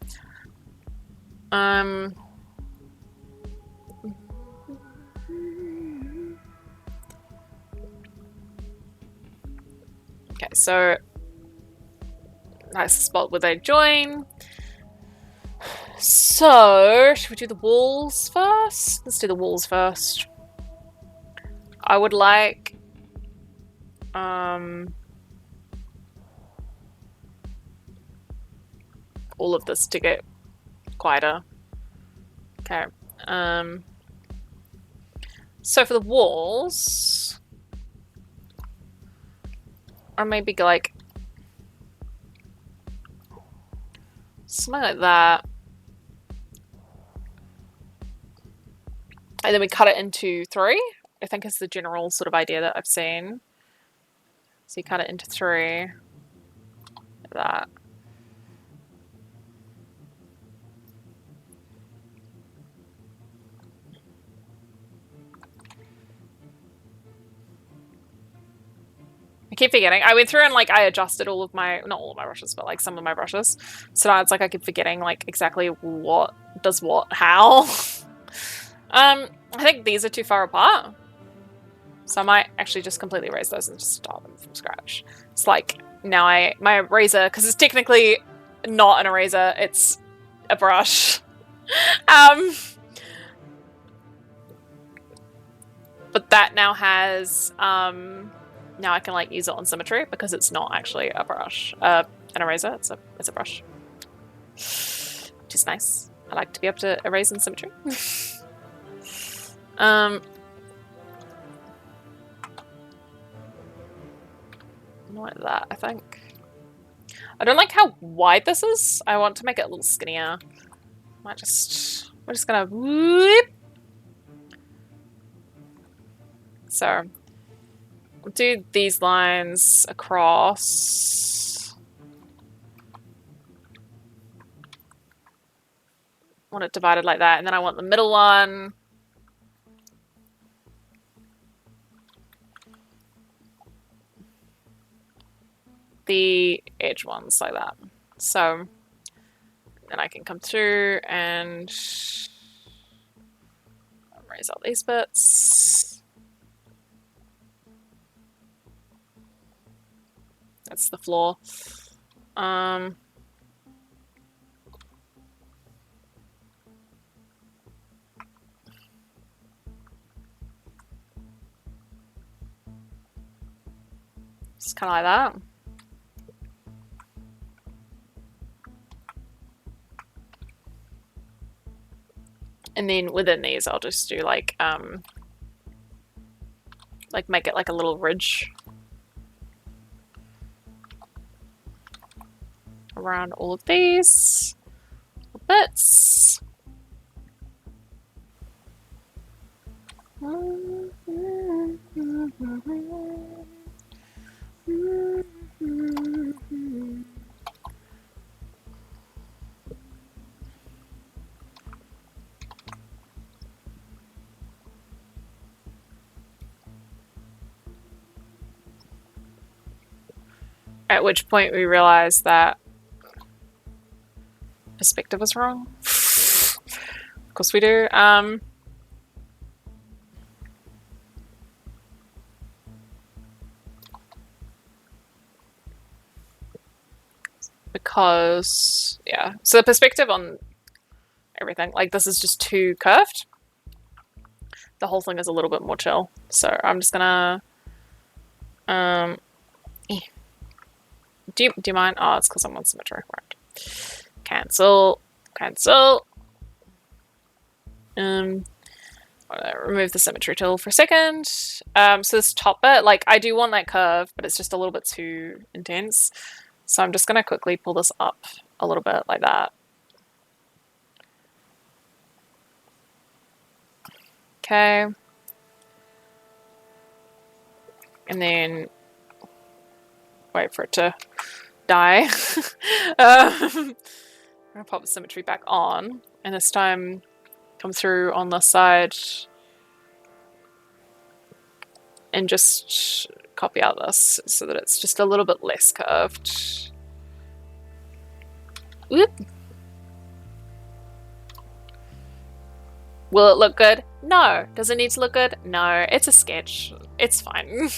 know. Okay, so that's the spot where they join. So, should we do the walls first? Let's do the walls first. I would like all of this to get quieter. Okay. So for the walls, or maybe like something like that. And then we cut it into 3. I think is the general sort of idea that I've seen. So you cut it into 3. Like that. I keep forgetting. I went through and like I adjusted all of my, not all of my brushes, but like some of my brushes. So now it's like I keep forgetting like exactly what does what, how. I think these are too far apart. So I might actually just completely erase those and just start them from scratch. It's like now my eraser, because it's technically not an eraser, it's a brush. But that now has, now I can like use it on symmetry because it's not actually a brush, an eraser, it's a brush. Which is nice. I like to be able to erase in symmetry. Like that, I think. I don't like how wide this is. I want to make it a little skinnier. We're just gonna whoop. So I'll do these lines across. I want it divided like that, and then I want the middle one. The edge ones like that. So then I can come through and erase all these bits. That's the floor. Just kind of like that. And then within these, I'll just do like make it like a little ridge around all of these bits. At which point we realized that perspective was wrong. Of course we do. because, yeah. So the perspective on everything, like this is just too curved. The whole thing is a little bit more chill. So I'm just gonna, do you mind? Oh, it's because I'm on symmetry, right. Cancel, cancel. Remove the symmetry tool for a second. So this top bit, like I do want that curve, but it's just a little bit too intense. So I'm just gonna quickly pull this up a little bit like that. Okay. And then wait for it to die. I'm gonna pop the symmetry back on, and this time come through on the side and just copy out this so that it's just a little bit less curved. Whoop. Will it look good? No. Does it need to look good? No. It's a sketch. It's fine.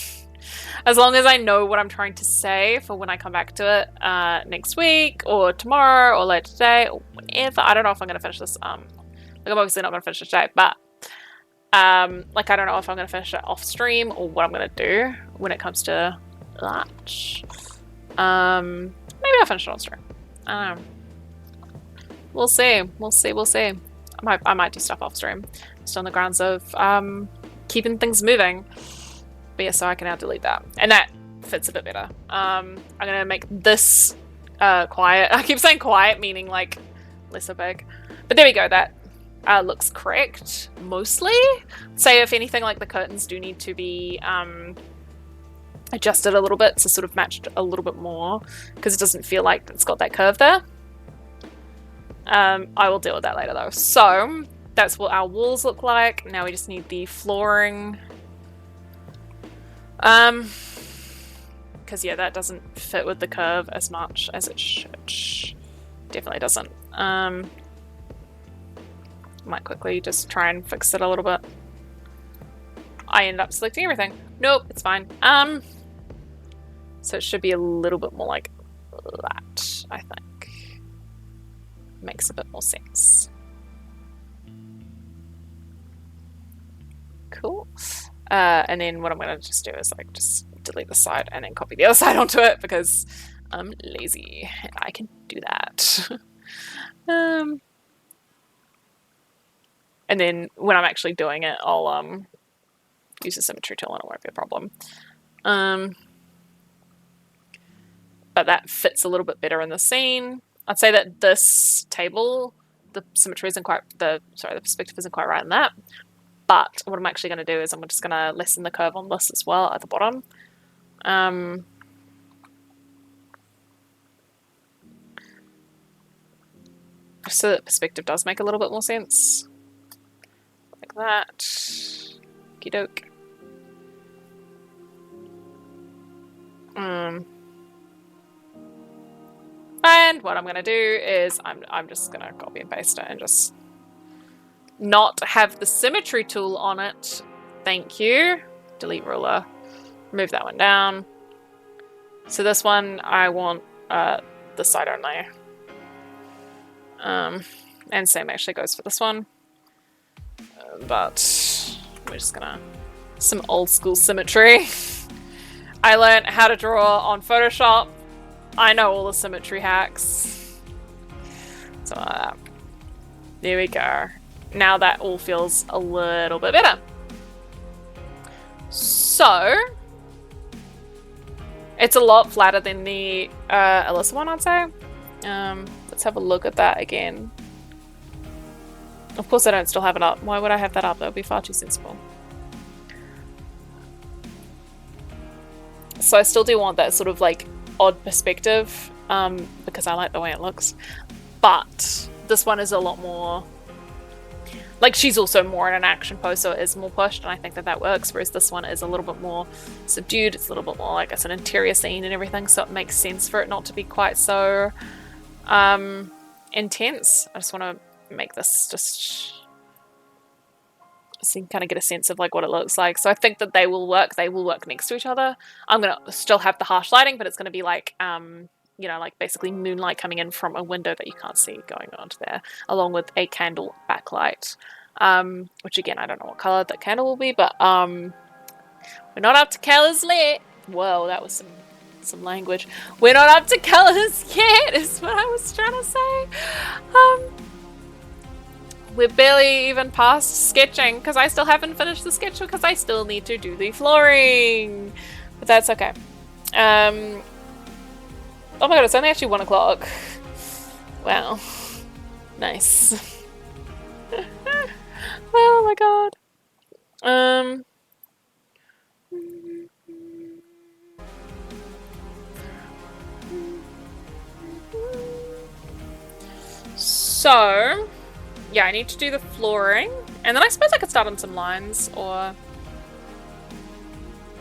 As long as I know what I'm trying to say for when I come back to it next week or tomorrow or later today or whenever. I don't know if I'm going to finish this. Like I'm obviously not going to finish it today, but like I don't know if I'm going to finish it off stream or what I'm going to do when it comes to that. Maybe I'll finish it on stream. I don't know. We'll see. We'll see. We'll see. I might do stuff off stream, just on the grounds of keeping things moving. But yeah, so I can now delete that, and that fits a bit better. I'm gonna make this quiet. I keep saying quiet, meaning like less so big. But there we go. That looks correct mostly. Say if anything, like the curtains do need to be adjusted a little bit to sort of match a little bit more because it doesn't feel like it's got that curve there. I will deal with that later though. So that's what our walls look like. Now we just need the flooring. Because yeah, that doesn't fit with the curve as much as it should. Definitely doesn't. Might quickly just try and fix it a little bit. I ended up selecting everything. Nope, it's fine. So it should be a little bit more like that, I think. Makes a bit more sense. Cool. And then what I'm going to just do is like just delete the side and then copy the other side onto it because I'm lazy and I can do that. And then when I'm actually doing it, I'll use the symmetry tool and it won't be a problem. But that fits a little bit better in the scene. I'd say that this table, the symmetry isn't quite, the perspective isn't quite right in that. But what I'm actually going to do is I'm just going to lessen the curve on this as well at the bottom. So that perspective does make a little bit more sense. Like that. Okie doke. And what I'm going to do is I'm just going to copy and paste it and just not have the symmetry tool on it. Thank you. Delete ruler. Move that one down. So this one I want the side only. And same actually goes for this one. But we're just gonna some old school symmetry. I learned how to draw on Photoshop. I know all the symmetry hacks. So there we go. Now that all feels a little bit better. So it's a lot flatter than the Alyssa one, I'd say. Let's have a look at that again. Of course I don't still have it up. Why would I have that up? That would be far too sensible. So I still do want that sort of like odd perspective because I like the way it looks. But this one is a lot more... Like, she's also more in an action pose, so it is more pushed, and I think that works, whereas this one is a little bit more subdued. It's a little bit more like it's an interior scene and everything, so it makes sense for it not to be quite so intense. I just want to make this just... so you can kind of get a sense of like what it looks like. So I think that they will work next to each other. I'm going to still have the harsh lighting, but it's going to be like you know, like basically moonlight coming in from a window that you can't see going onto there, along with a candle backlight. Which again, I don't know what color that candle will be, but we're not up to colors lit. Whoa, that was some language. We're not up to colors yet, is what I was trying to say. We're barely even past sketching because I still haven't finished the sketch because I still need to do the flooring. But that's okay. Oh my god, it's only actually 1 o'clock. Wow. Nice. Oh my god. So, yeah, I need to do the flooring. And then I suppose I could start on some lines, or...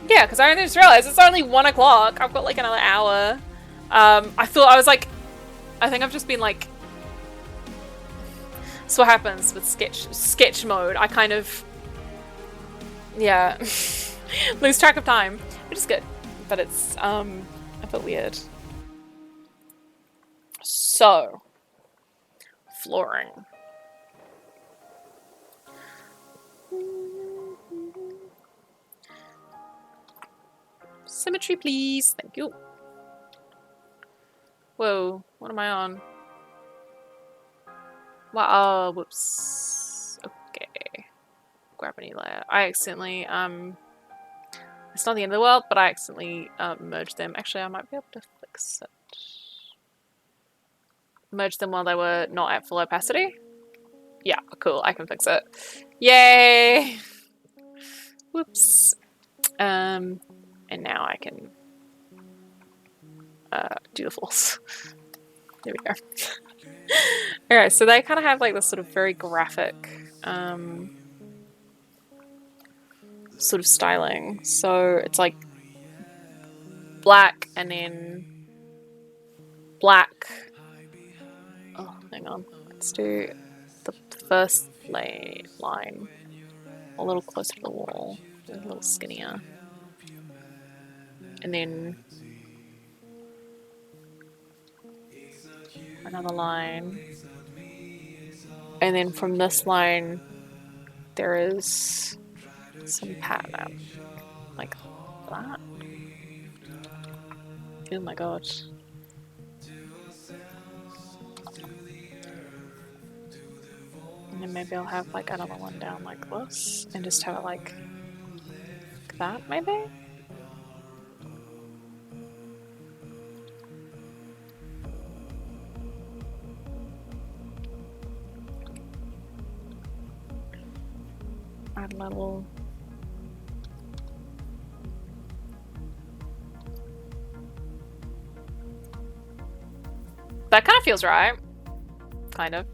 Yeah, because I just realized it's only 1 o'clock. I've got like another hour. I thought, I was like... I think I've just been like... So what happens with sketch mode, I kind of... Yeah. Lose track of time, which is good. But it's, a bit weird. So... Flooring. Symmetry, please. Thank you. Whoa, what am I on? Wow, whoops. Okay. Grab any layer. I accidentally, it's not the end of the world, but I accidentally merged them. Actually, I might be able to fix it. Merge them while they were not at full opacity. Yeah, cool, I can fix it. Yay! Whoops. And now I can do the false. There we go. Alright, so they kind of have like this sort of very graphic sort of styling. So it's like black and then black. Oh, hang on. Let's do the first line a little closer to the wall, a little skinnier. And then another line. And then from this line, there is some pattern. Like that. Oh my god. And then maybe I'll have like another one down like this and just have it like that, maybe? Add a little... That kind of feels right. Kind of.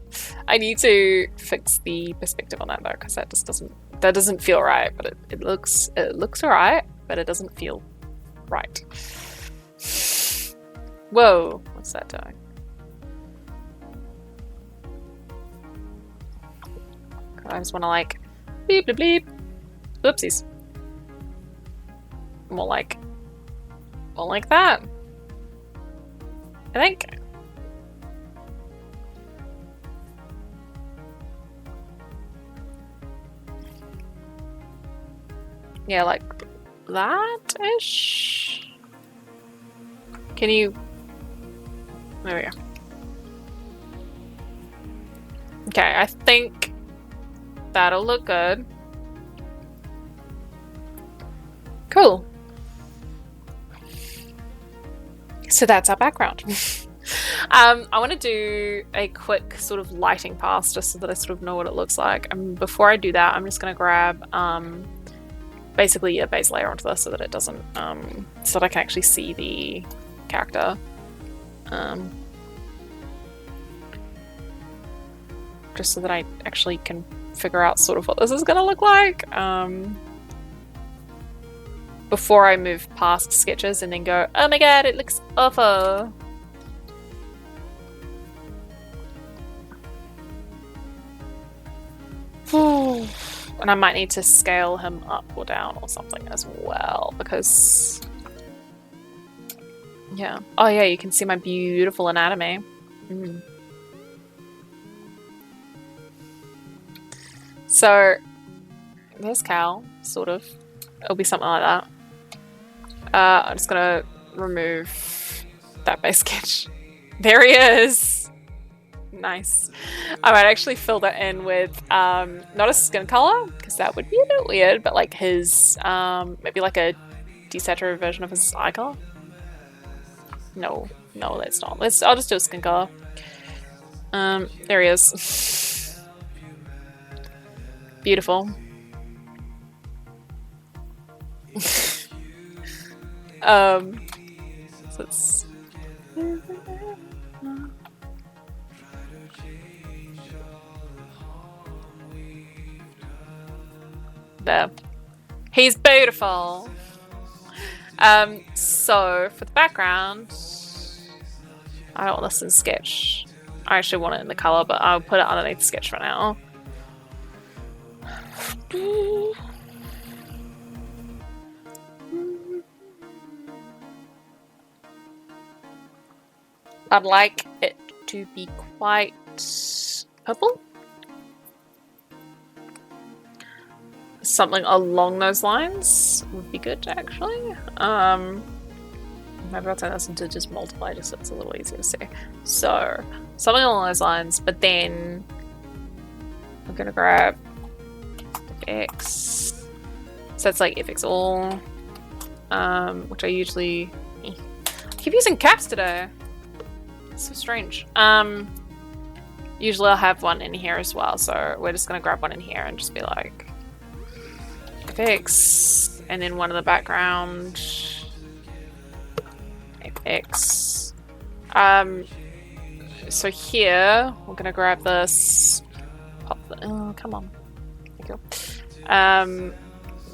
I need to fix the perspective on that though, because that just doesn't feel right. But it looks alright, but it doesn't feel right. Whoa, what's that doing? I just want to like bleep bleep bleep. Whoopsies. More like that. I think. Yeah, like that-ish? Can you... There we go. Okay, I think that'll look good. Cool. So that's our background. I want to do a quick sort of lighting pass just so that I sort of know what it looks like. And before I do that, I'm just going to grab basically a base layer onto this so that it doesn't, so that I can actually see the character. Just so that I actually can figure out sort of what this is going to look like. Before I move past sketches and then go, oh my god, it looks awful. And I might need to scale him up or down or something as well, because Yeah. Oh yeah, you can see my beautiful anatomy. Mm. So there's Cal, sort of. It'll be something like that. I'm just gonna remove that base sketch. There he is. Nice. I might actually fill that in with not a skin color because that would be a bit weird, but like his maybe like a desaturated version of his eye color. No, let's not. I'll just do a skin color. There he is. Beautiful. So it's there. He's beautiful. So for the background, I don't want this in sketch. I actually want it in the color, but I'll put it underneath the sketch for now. I'd like it to be quite purple. Something along those lines would be good, actually. Maybe I'll turn this into just multiply just so it's a little easier to see. So, something along those lines, but then I'm gonna grab FX. So it's like FX all, which I usually I keep using caps today. It's so strange. Usually I'll have one in here as well, so we're just gonna grab one in here and just be like FX, and then one in the background. FX. So here we're gonna grab this. Pop the, oh, come on. Thank you.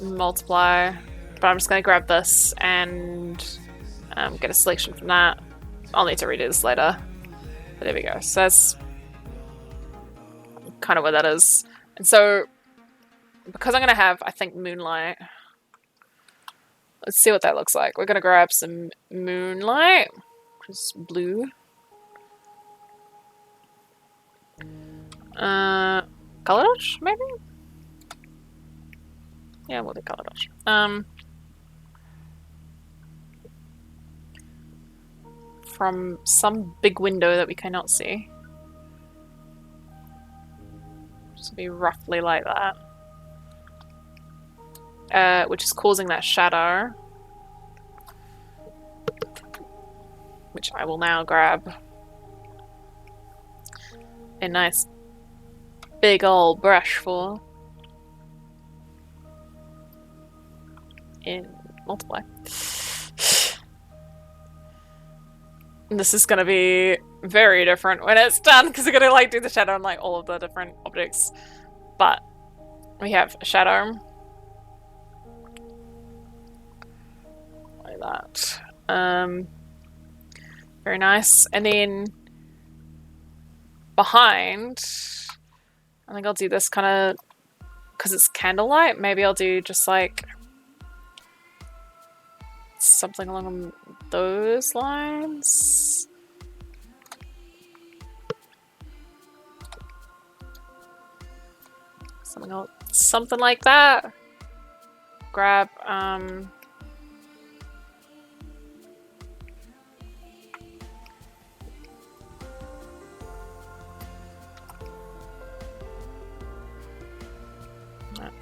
Multiply. But I'm just gonna grab this and get a selection from that. I'll need to redo this later. But there we go. So that's kind of where that is. And so because I'm gonna have, I think, moonlight. Let's see what that looks like. We're gonna grab some moonlight, which is blue. Color dodge, maybe? Yeah, we'll do color dodge. From some big window that we cannot see. Just be roughly like that. Which is causing that shadow. Which I will now grab a nice big old brush for. And multiply. And this is gonna be very different when it's done because we're gonna like do the shadow on like all of the different objects. But we have a shadow. Like that. Very nice. And then behind, I think I'll do this kind of because it's candlelight. Maybe I'll do just like something along those lines. Something like that. Grab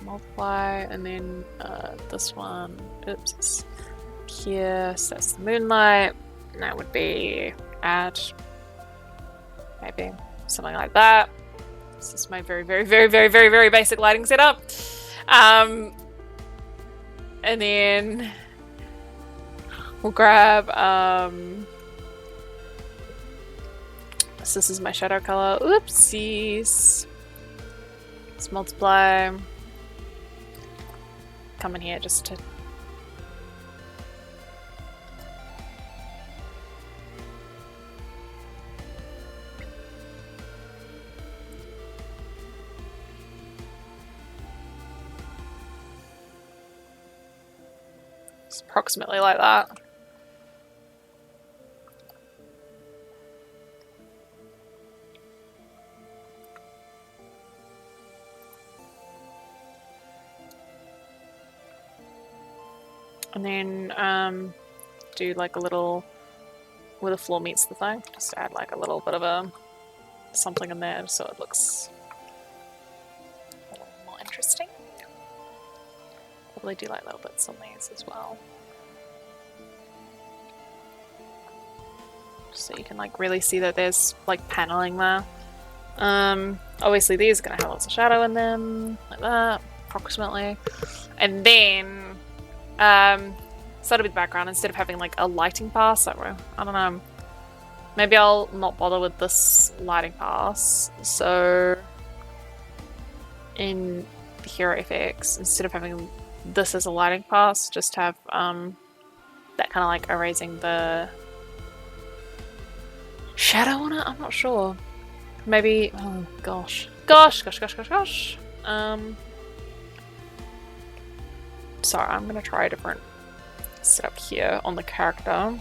multiply, and then this one. Oops. Here, so that's the moonlight. And that would be add maybe something like that. This is my very, very, very, very, very, very basic lighting setup. And then we'll grab so this is my shadow color. Oopsies. Let's multiply. Come in here just to approximately like that. And then do like a little, where the floor meets the thing, just add like a little bit of a something in there so it looks a little more interesting. Probably do like little bits on these as well, so you can like really see that there's like paneling there. Obviously these are gonna have lots of shadow in them, like that, approximately. And then start with the background instead of having like a lighting pass. That way, I don't know. Maybe I'll not bother with this lighting pass. So in the hero effects, instead of having this as a lighting pass, just have that kind of like erasing the shadow on it. I'm not sure. Maybe, oh gosh. Sorry, I'm gonna try a different setup here on the character.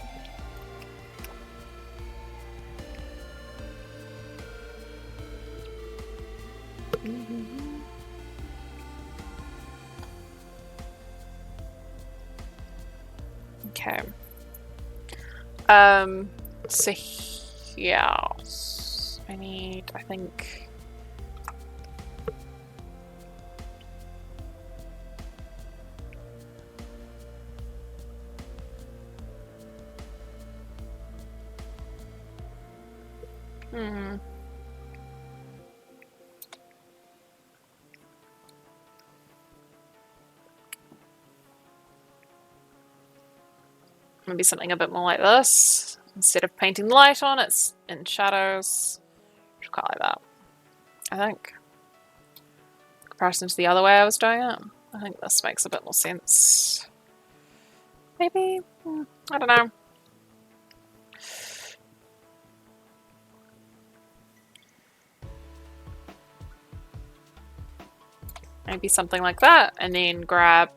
Okay. So yeah, I think. Maybe something a bit more like this. Instead of painting the light on, it's in shadows. Just quite like that, I think. In comparison to the other way I was doing it, I think this makes a bit more sense. Maybe? I don't know. Maybe something like that, and then grab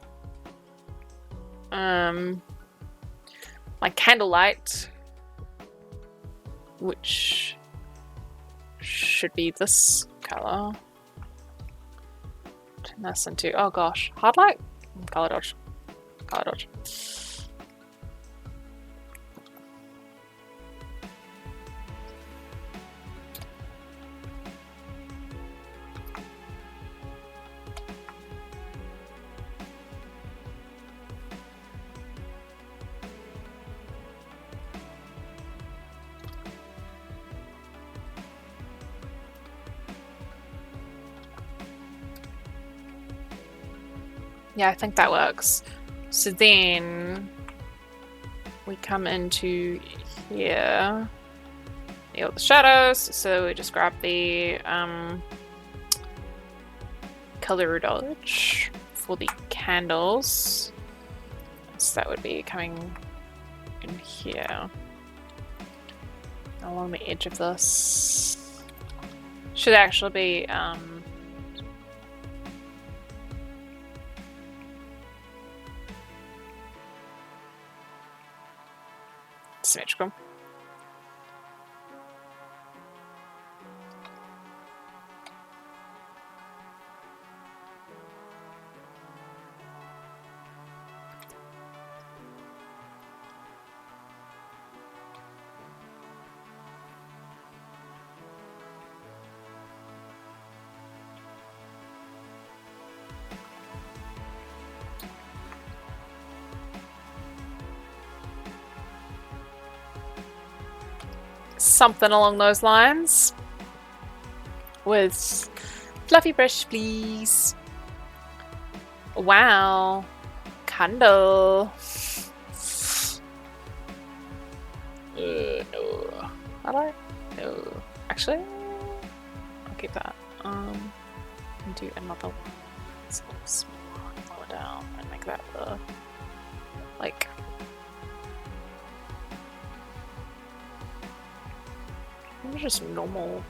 my candlelight, which should be this color. Turn this into, oh gosh, hard light? Color dodge. Color dodge. Yeah, I think that works. So then we come into here. You got the shadows, so we just grab the color dodge for the candles. So that would be coming in here along the edge of this. Should actually be symmetrical. Something along those lines. With fluffy brush, please. Wow. Candle. No. Have I? No. Actually, I'll keep that. And do another one. It's a little smaller, lower down, and make that the like. Just normal.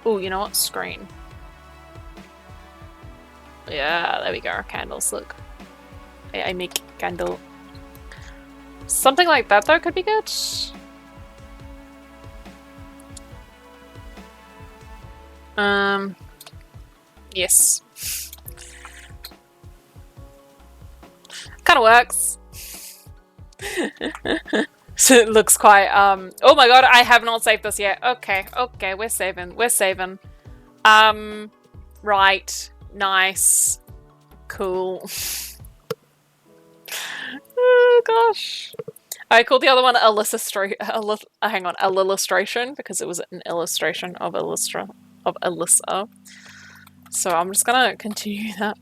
Oh, you know what? Screen. Yeah, there we go. Candles, look. I make candle. Something like that, though, could be good. Yes. Kind of works. So it looks quite, oh my god, I have not saved this yet. Okay, okay, we're saving. Right, nice, cool. Oh gosh. I called the other one illustration because it was an illustration of Alyssa. So I'm just gonna continue that.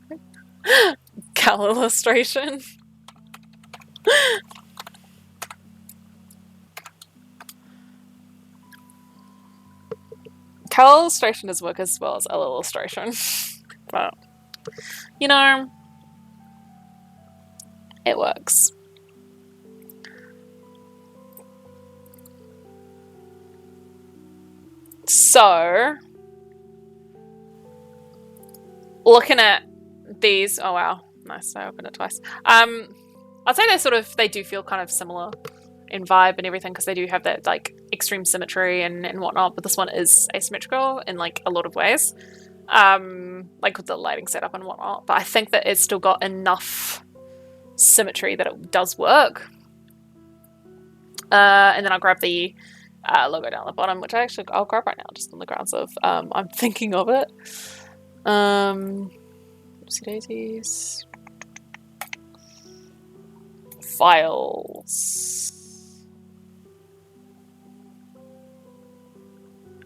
Kal illustration. Kal illustration does work as well as L illustration. But, you know, it works. So, looking at these, oh wow, nice, I opened it twice. I'd say they do feel kind of similar in vibe and everything because they do have that like extreme symmetry and whatnot, but this one is asymmetrical in like a lot of ways, like with the lighting setup and whatnot, but I think that it's still got enough symmetry that it does work. And then I'll grab the logo down the bottom, which I'll grab right now just on the grounds of I'm thinking of it. Oopsie daisies. Files.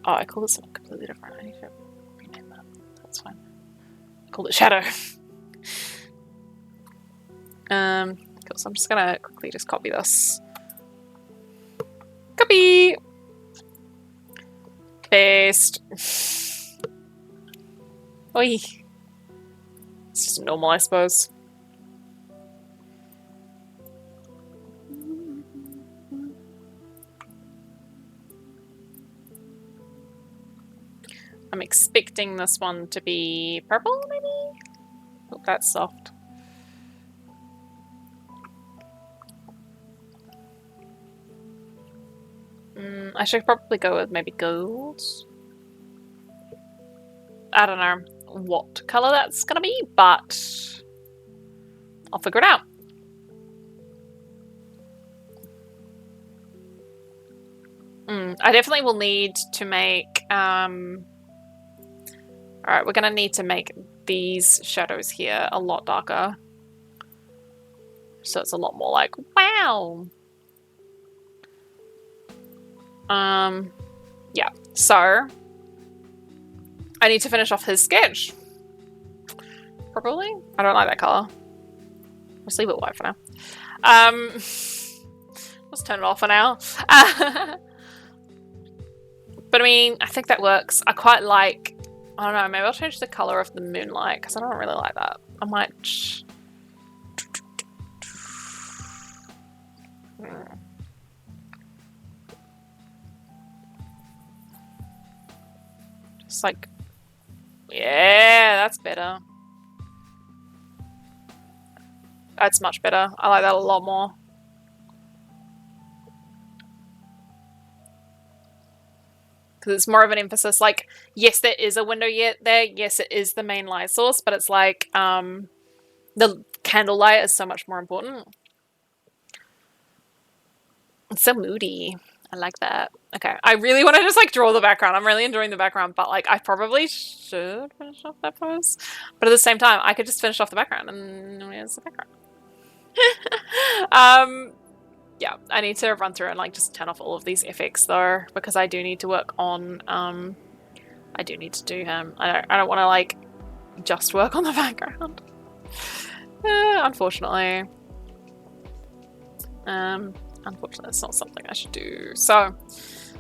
Oh, I called it something completely different. I need to rename that. That's fine. I called it shadow. Cool, so I'm just gonna quickly just copy this. Copy! Paste. Oi. It's just normal, I suppose. I'm expecting this one to be purple, maybe? Oh, that's soft. I should probably go with maybe gold. I don't know what color that's gonna be, but I'll figure it out. I definitely will need to make alright, we're gonna need to make these shadows here a lot darker. So it's a lot more like, wow! Yeah, so I need to finish off his sketch. Probably. I don't like that color. Let's leave it white for now. Let's turn it off for now. But I mean, I think that works. I quite like, I don't know, maybe I'll change the color of the moonlight because I don't really like that. I might... Just like, yeah, that's better. That's much better. I like that a lot more. Because it's more of an emphasis, like, yes, there is a window there, yes, it is the main light source, but it's like, the candlelight is so much more important. It's so moody. I like that. Okay, I really want to just, like, draw the background. I'm really enjoying the background, but, like, I probably should finish off that pose. But at the same time, I could just finish off the background, and here's the background. Yeah, I need to run through and like just turn off all of these effects though, because I do need to work on, I do need to do him. I don't want to like just work on the background. Unfortunately. Unfortunately it's not something I should do. So,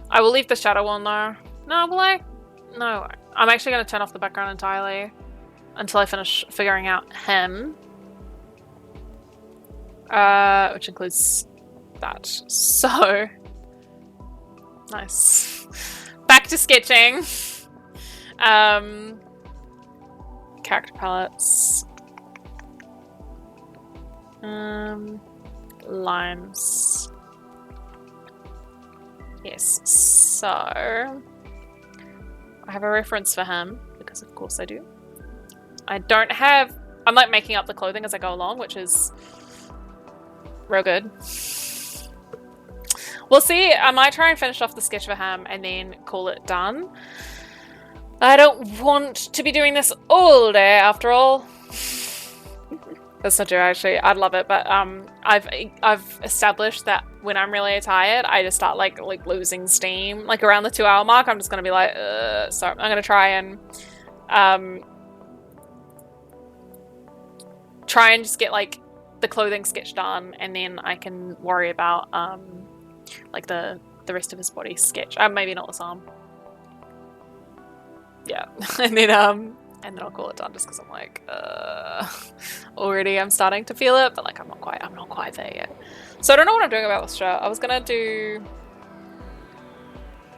I will leave the shadow on though. No, will I? No. I'm actually going to turn off the background entirely until I finish figuring out him. Which includes that. So nice. Back to sketching. Character palettes. Lines. Yes. So I have a reference for him because of course I do. I don't have. I'm like making up the clothing as I go along, which is real good. We'll see. I might try and finish off the sketch for him and then call it done. I don't want to be doing this all day after all. That's not true, actually. I'd love it, but I've established that when I'm really tired, I just start like losing steam. Like around the 2-hour mark, I'm just gonna be like, so I'm gonna try and just get like the clothing sketch done, and then I can worry about like the rest of his body sketch. Maybe not this arm. Yeah, and then I'll call it done, just because I'm like, already I'm starting to feel it, but like I'm not quite there yet. So I don't know what I'm doing about this shirt. I was gonna do,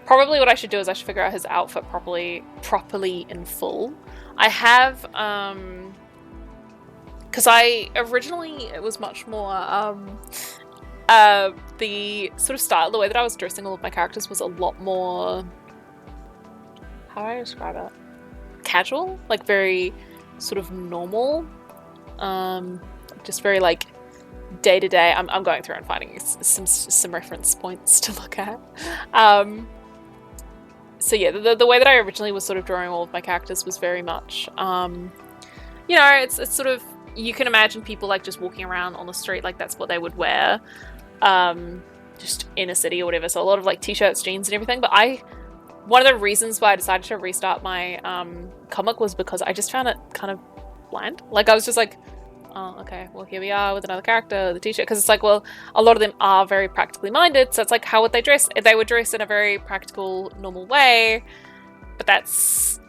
probably what I should do is I should figure out his outfit properly in full. I have, because I originally, it was much more, the sort of style, the way that I was dressing all of my characters was a lot more, how do I describe it? Casual, like very sort of normal, just very like day to day. I'm going through and finding some reference points to look at. So yeah, the way that I originally was sort of drawing all of my characters was very much, you know, it's sort of, you can imagine people like just walking around on the street, like that's what they would wear, just in a city or whatever. So a lot of like t-shirts, jeans, and everything. But one of the reasons why I decided to restart my comic was because I just found it kind of bland. Like I was just like, oh, okay, well here we are with another character, the t-shirt, because it's like, well, a lot of them are very practically minded, so it's like, how would they dress? They would dress in a very practical, normal way, but it's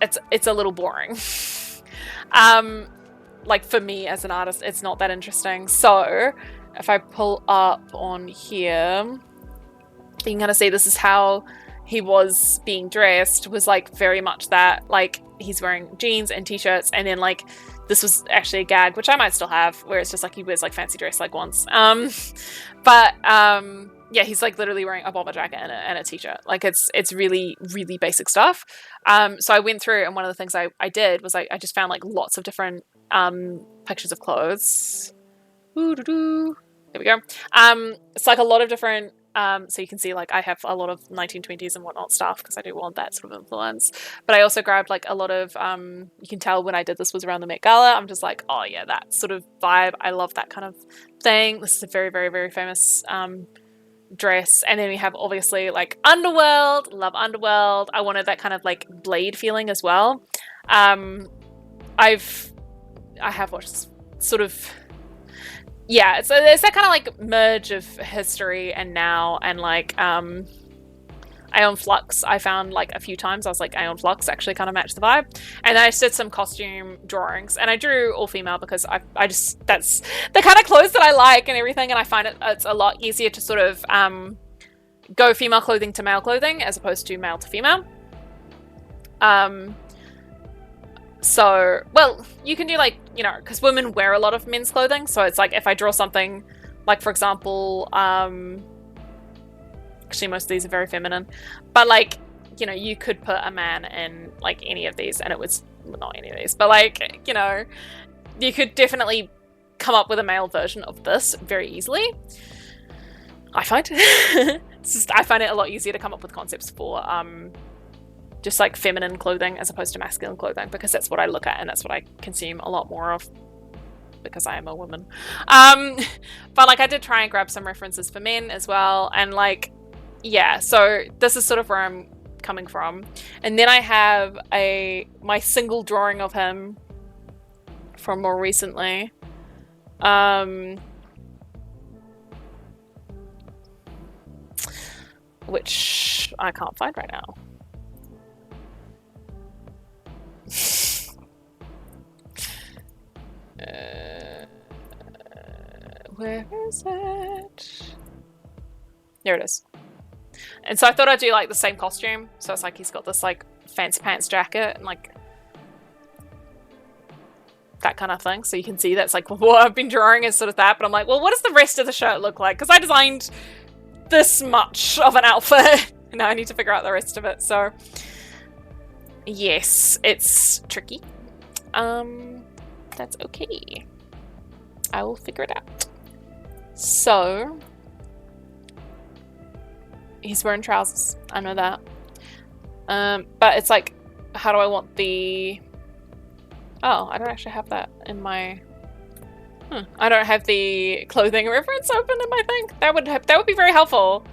a little boring. Like for me as an artist, it's not that interesting. So if I pull up on here, you can kind of see this is how he was being dressed, was like very much that, like he's wearing jeans and t-shirts, and then like this was actually a gag, which I might still have, where it's just like he wears like fancy dress like once. Yeah, he's like literally wearing a bomber jacket and a t-shirt. Like it's really, really basic stuff. So I went through, and one of the things I did was I just found like lots of different pictures of clothes. There we go. It's like a lot of different, so you can see like I have a lot of 1920s and whatnot stuff because I do want that sort of influence. But I also grabbed like a lot of, you can tell when I did this was around the Met Gala. I'm just like, oh yeah, that sort of vibe. I love that kind of thing. This is a very, very, very famous dress. And then we have obviously like Underworld. Love Underworld. I wanted that kind of like Blade feeling as well. I have watched sort of, yeah, it's that kind of like merge of history and now, and like Aeon Flux I found like a few times. I was like, Aeon Flux actually kind of matched the vibe. And then I did some costume drawings, and I drew all female because I just, that's the kind of clothes that I like and everything, and I find it's a lot easier to sort of go female clothing to male clothing as opposed to male to female. So, well, you can do like, you know, because women wear a lot of men's clothing. So it's like if I draw something, like for example, actually most of these are very feminine, but like, you know, you could put a man in like any of these, and it was, well, not any of these, but like, you know, you could definitely come up with a male version of this very easily. I find it's just, I find it a lot easier to come up with concepts for just like feminine clothing as opposed to masculine clothing, because that's what I look at and that's what I consume a lot more of because I am a woman. But like I did try and grab some references for men as well, and like, yeah, so this is sort of where I'm coming from. And then I have my single drawing of him from more recently. Which I can't find right now. Where is it? There it is. And so I thought I'd do like the same costume. So it's like he's got this like fancy pants jacket and like that kind of thing. So you can see that's like what I've been drawing is sort of that. But I'm like, well, what does the rest of the shirt look like? Because I designed this much of an outfit. Now I need to figure out the rest of it. So yes, it's tricky. That's okay. I will figure it out. So He's wearing trousers. I know that. But it's like, how do I want the... Oh, I don't actually have that in my... I don't have the clothing reference open in my thing. That would be very helpful.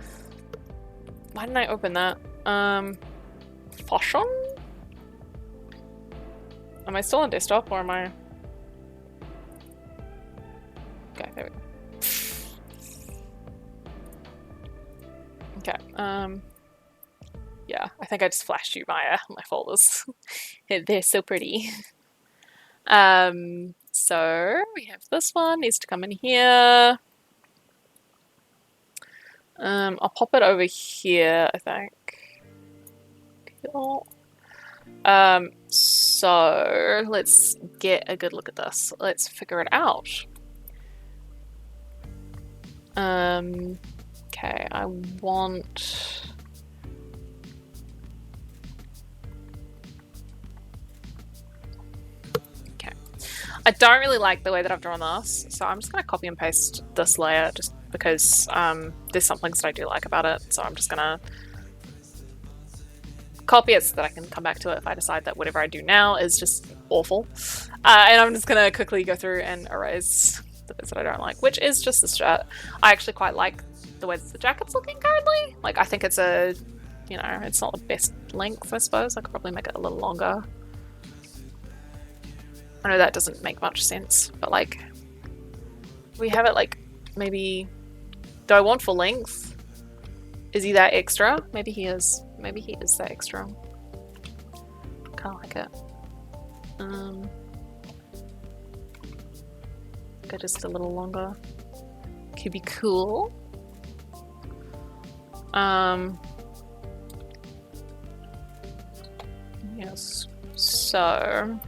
Why didn't I open that? Fashion? Am I still on desktop or am I... Okay, there we go. Okay, yeah, I think I just flashed you my folders. They're so pretty. So we have this one, needs to come in here. I'll pop it over here, I think. Cool. So let's get a good look at this. Let's figure it out. Okay, I want... Okay. I don't really like the way that I've drawn this, so I'm just going to copy and paste this layer just because there's some things that I do like about it, so I'm just going to copy it so that I can come back to it if I decide that whatever I do now is just awful. And I'm just going to quickly go through and erase the bits that I don't like, which is just this shirt. I actually quite like the way that the jacket's looking currently. Like, I think it's a, you know, it's not the best length, I suppose. I could probably make it a little longer. I know that doesn't make much sense, but like, we have it like, maybe, do I want full length? Is he that extra? Maybe he is. Maybe he is that extra. Kinda like it. Go just a little longer. Could be cool. Yes. So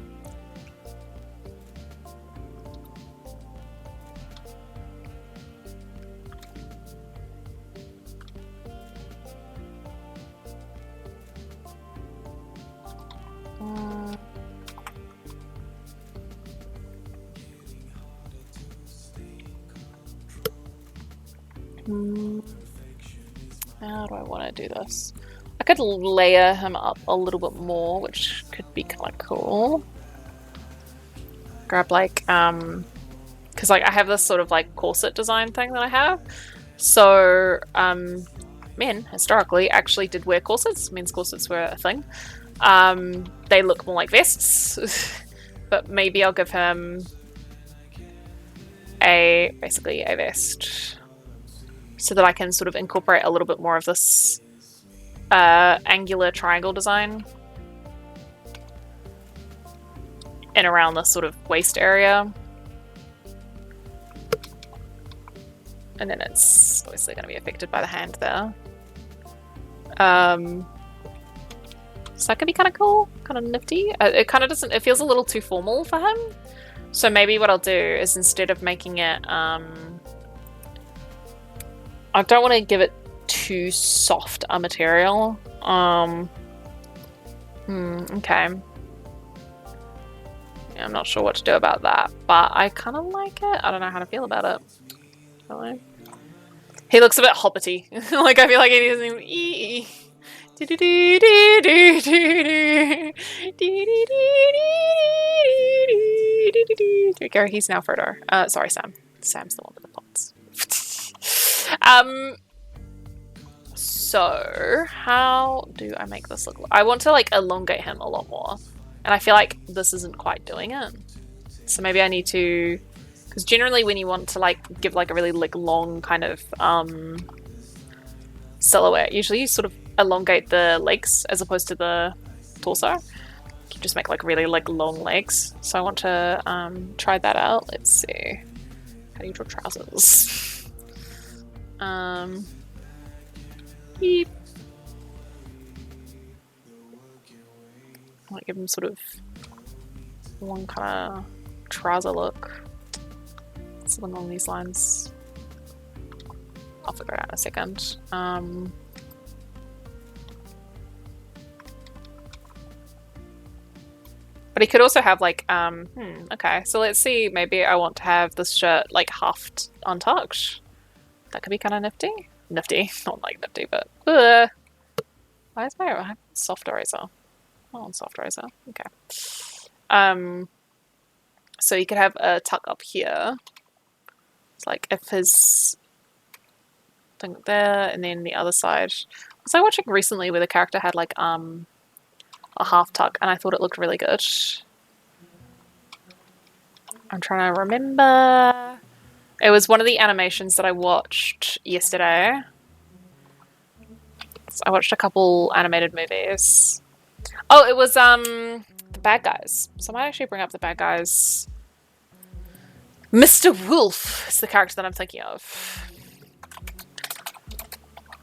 how do I want to do this? I could layer him up a little bit more, which could be kind of cool. Grab like, because like I have this sort of like corset design thing that I have. So men historically actually did wear corsets. Men's corsets were a thing. They look more like vests, but maybe I'll give him basically a vest, so that I can sort of incorporate a little bit more of this angular triangle design in around this sort of waist area. And then it's obviously going to be affected by the hand there. So that could be kind of cool, kind of nifty. It kind of doesn't, it feels a little too formal for him. So maybe what I'll do is, instead of making it, I don't want to give it too soft a material. Okay. Yeah, I'm not sure what to do about that, but I kind of like it. I don't know how to feel about it. Really. He looks a bit hobbity. Like, I feel like he doesn't even... Gary, he's now Frodo. Sorry, Sam. Sam's the one with the pots. So how do I make this look? I want to like elongate him a lot more, and I feel like this isn't quite doing it. So maybe I need to, because generally when you want to like give like a really like long kind of silhouette, usually you sort of elongate the legs as opposed to the torso. You just make like really like long legs. So I want to try that out. Let's see. How do you draw trousers? Beep. I want to give him sort of one kind of trouser look. Something along these lines. I'll figure it out in a second. But he could also have like, okay, so let's see, maybe I want to have this shirt like half untucked. That could be kind of nifty. nifty. Not like nifty, but why is my soft eraser? Oh, soft eraser. Okay. So you could have a tuck up here. It's like if his thing there, and then the other side. Was I watching recently where the character had like a half tuck, and I thought it looked really good. I'm trying to remember. It was one of the animations that I watched yesterday. So I watched a couple animated movies. Oh, it was the bad guys. So I might actually bring up the bad guys. Mr. Wolf is the character that I'm thinking of.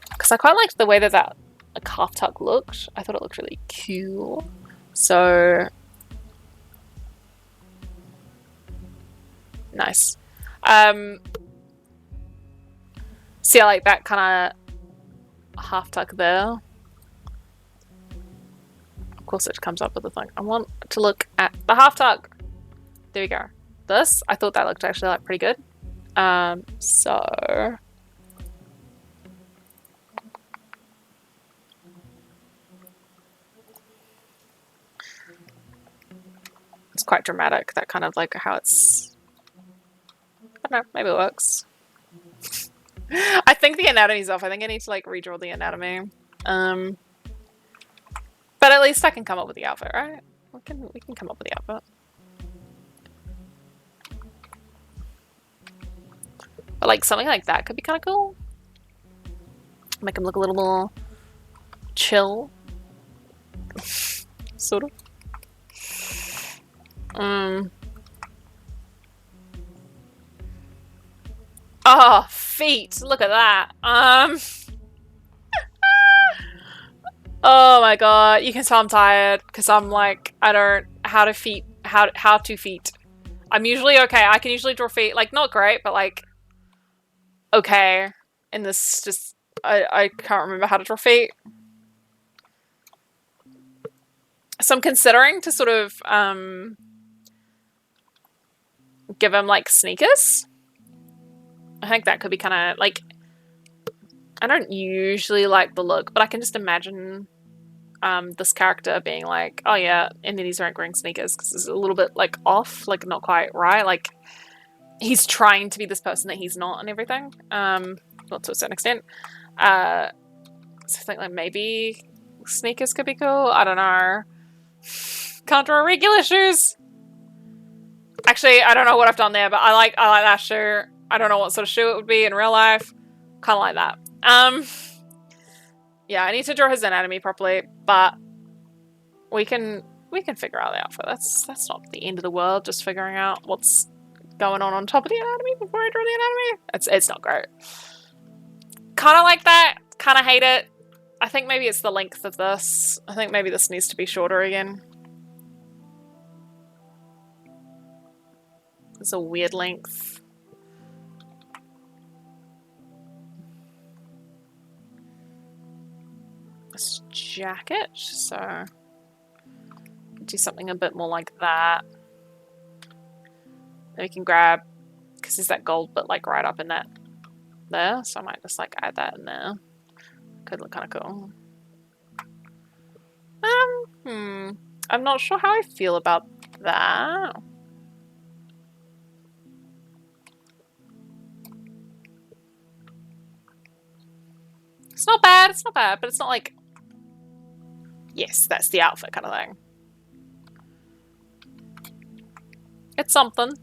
Because I quite liked the way that like half tuck looked. I thought it looked really cool. So nice. See, I like that kind of half tuck there. Of course, it comes up with the thing. I want to look at the half tuck. There we go. This, I thought that looked actually like pretty good. So it's quite dramatic. That kind of like how it's. I don't know. Maybe it works. I think the anatomy's off. I think I need to like redraw the anatomy. But at least I can come up with the outfit, right? We can come up with the outfit. But like something like that could be kind of cool. Make him look a little more chill, sort of. Oh, feet! Look at that. Oh my god! You can tell I'm tired because I'm like I don't how to feet. I'm usually okay. I can usually draw feet. Like not great, but like okay. And this just I can't remember how to draw feet. So I'm considering to sort of give him like sneakers. I think that could be kind of like. I don't usually like the look, but I can just imagine this character being like, oh yeah, and then he's wearing sneakers because it's a little bit like off, like not quite right. Like he's trying to be this person that he's not and everything. Not to a certain extent. So I think like maybe sneakers could be cool. I don't know. Can't draw regular shoes. Actually, I don't know what I've done there, but I like that shoe. I don't know what sort of shoe it would be in real life. Kind of like that. Yeah, I need to draw his anatomy properly, but we can figure out the outfit. That's not the end of the world. Just figuring out what's going on top of the anatomy before I draw the anatomy. It's not great. Kind of like that. Kind of hate it. I think maybe it's the length of this. I think maybe this needs to be shorter again. It's a weird length. This jacket, so do something a bit more like that. Then we can grab, because there's that gold bit like right up in that there, so I might just like add that in there. Could look kind of cool. I'm not sure how I feel about that. It's not bad, but it's not like, yes, that's the outfit kind of thing. It's something.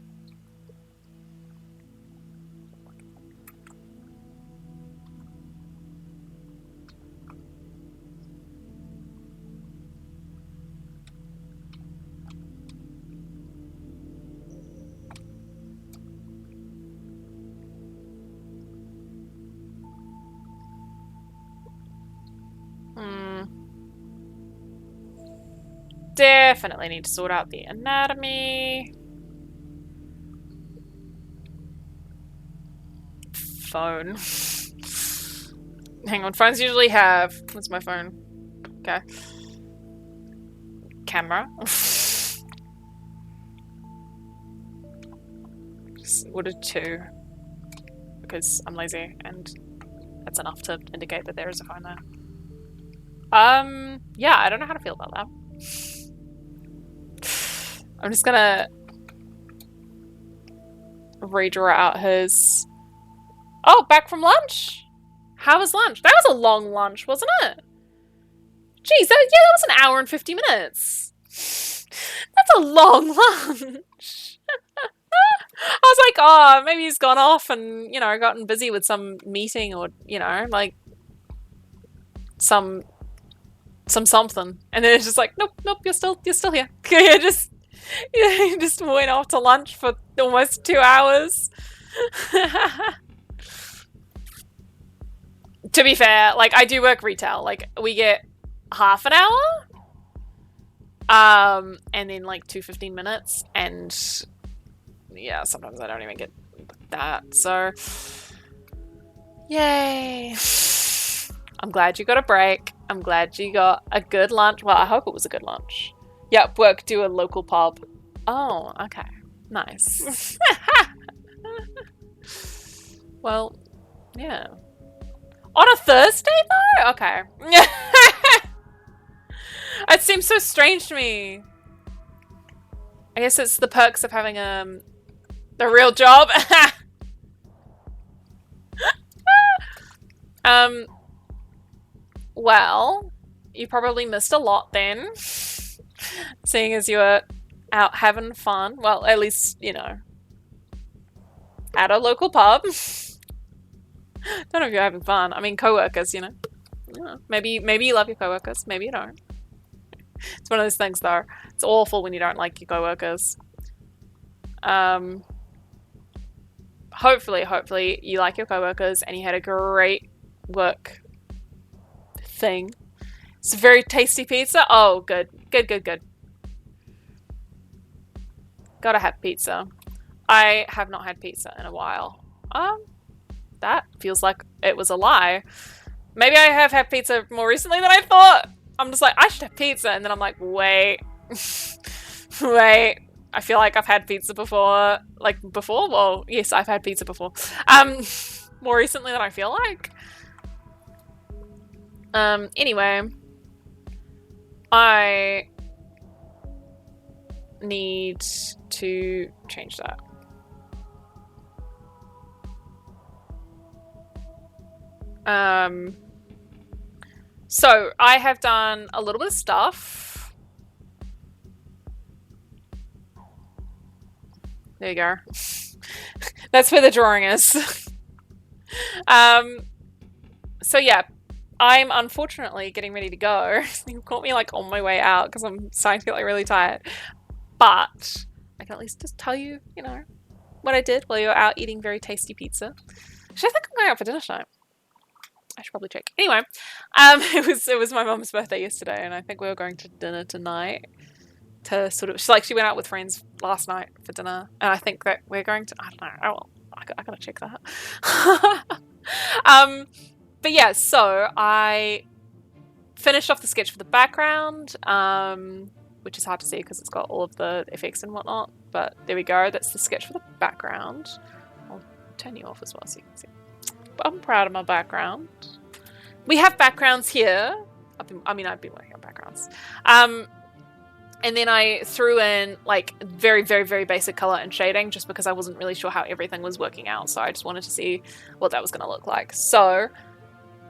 Definitely need to sort out the anatomy. Phone. Hang on, phones usually have... What's my phone? Okay. Camera. Just ordered 2. Because I'm lazy and that's enough to indicate that there is a phone there. Yeah, I don't know how to feel about that. I'm just gonna redraw out his... Oh, back from lunch? How was lunch? That was a long lunch, wasn't it? Jeez, that was an hour and 50 minutes. That's a long lunch. I was like, oh, maybe he's gone off and, you know, gotten busy with some meeting or, you know, like some something. And then it's just like, nope, you're still here. you just went off to lunch for almost 2 hours. To be fair, like, I do work retail. Like, we get half an hour, and then like 2 15 minutes, and yeah, sometimes I don't even get that. So, yay! I'm glad you got a break. I'm glad you got a good lunch. Well, I hope it was a good lunch. Yep, work to a local pub. Oh, okay, nice. Well, yeah. On a Thursday though? Okay. It seems so strange to me. I guess it's the perks of having the real job. Well, you probably missed a lot then, seeing as you were out having fun. Well, at least, you know, at a local pub. Don't know if you're having fun. I mean, co-workers, you know. Yeah. Maybe you love your co-workers. Maybe you don't. It's one of those things, though. It's awful when you don't like your co-workers. Hopefully you like your co-workers and you had a great work thing. It's a very tasty pizza. Oh, good. Gotta have pizza. I have not had pizza in a while. That feels like it was a lie. Maybe I have had pizza more recently than I thought. I'm just like, I should have pizza, and then I'm like, wait. Wait. I feel like I've had pizza before. Like, before? Well, yes, I've had pizza before. More recently than I feel like. Anyway. I need to change that. So I have done a little bit of stuff. There you go. That's where the drawing is. So yeah, I'm unfortunately getting ready to go. You caught me like on my way out because I'm starting to get like really tired. But I can at least just tell you, you know, what I did while you were out eating very tasty pizza. Actually, I think I'm going out for dinner tonight. I should probably check. Anyway, it was my mum's birthday yesterday, and I think we were going to dinner tonight to sort of... She went out with friends last night for dinner, and I think that we're going to... I don't know. Oh, well, I gotta check that. But yeah, so I finished off the sketch for the background, which is hard to see because it's got all of the effects and whatnot. But there we go. That's the sketch for the background. I'll turn you off as well so you can see. I'm proud of my background. We have backgrounds here. I've been working on backgrounds. And then I threw in like very, very, very basic color and shading just because I wasn't really sure how everything was working out. So I just wanted to see what that was going to look like. So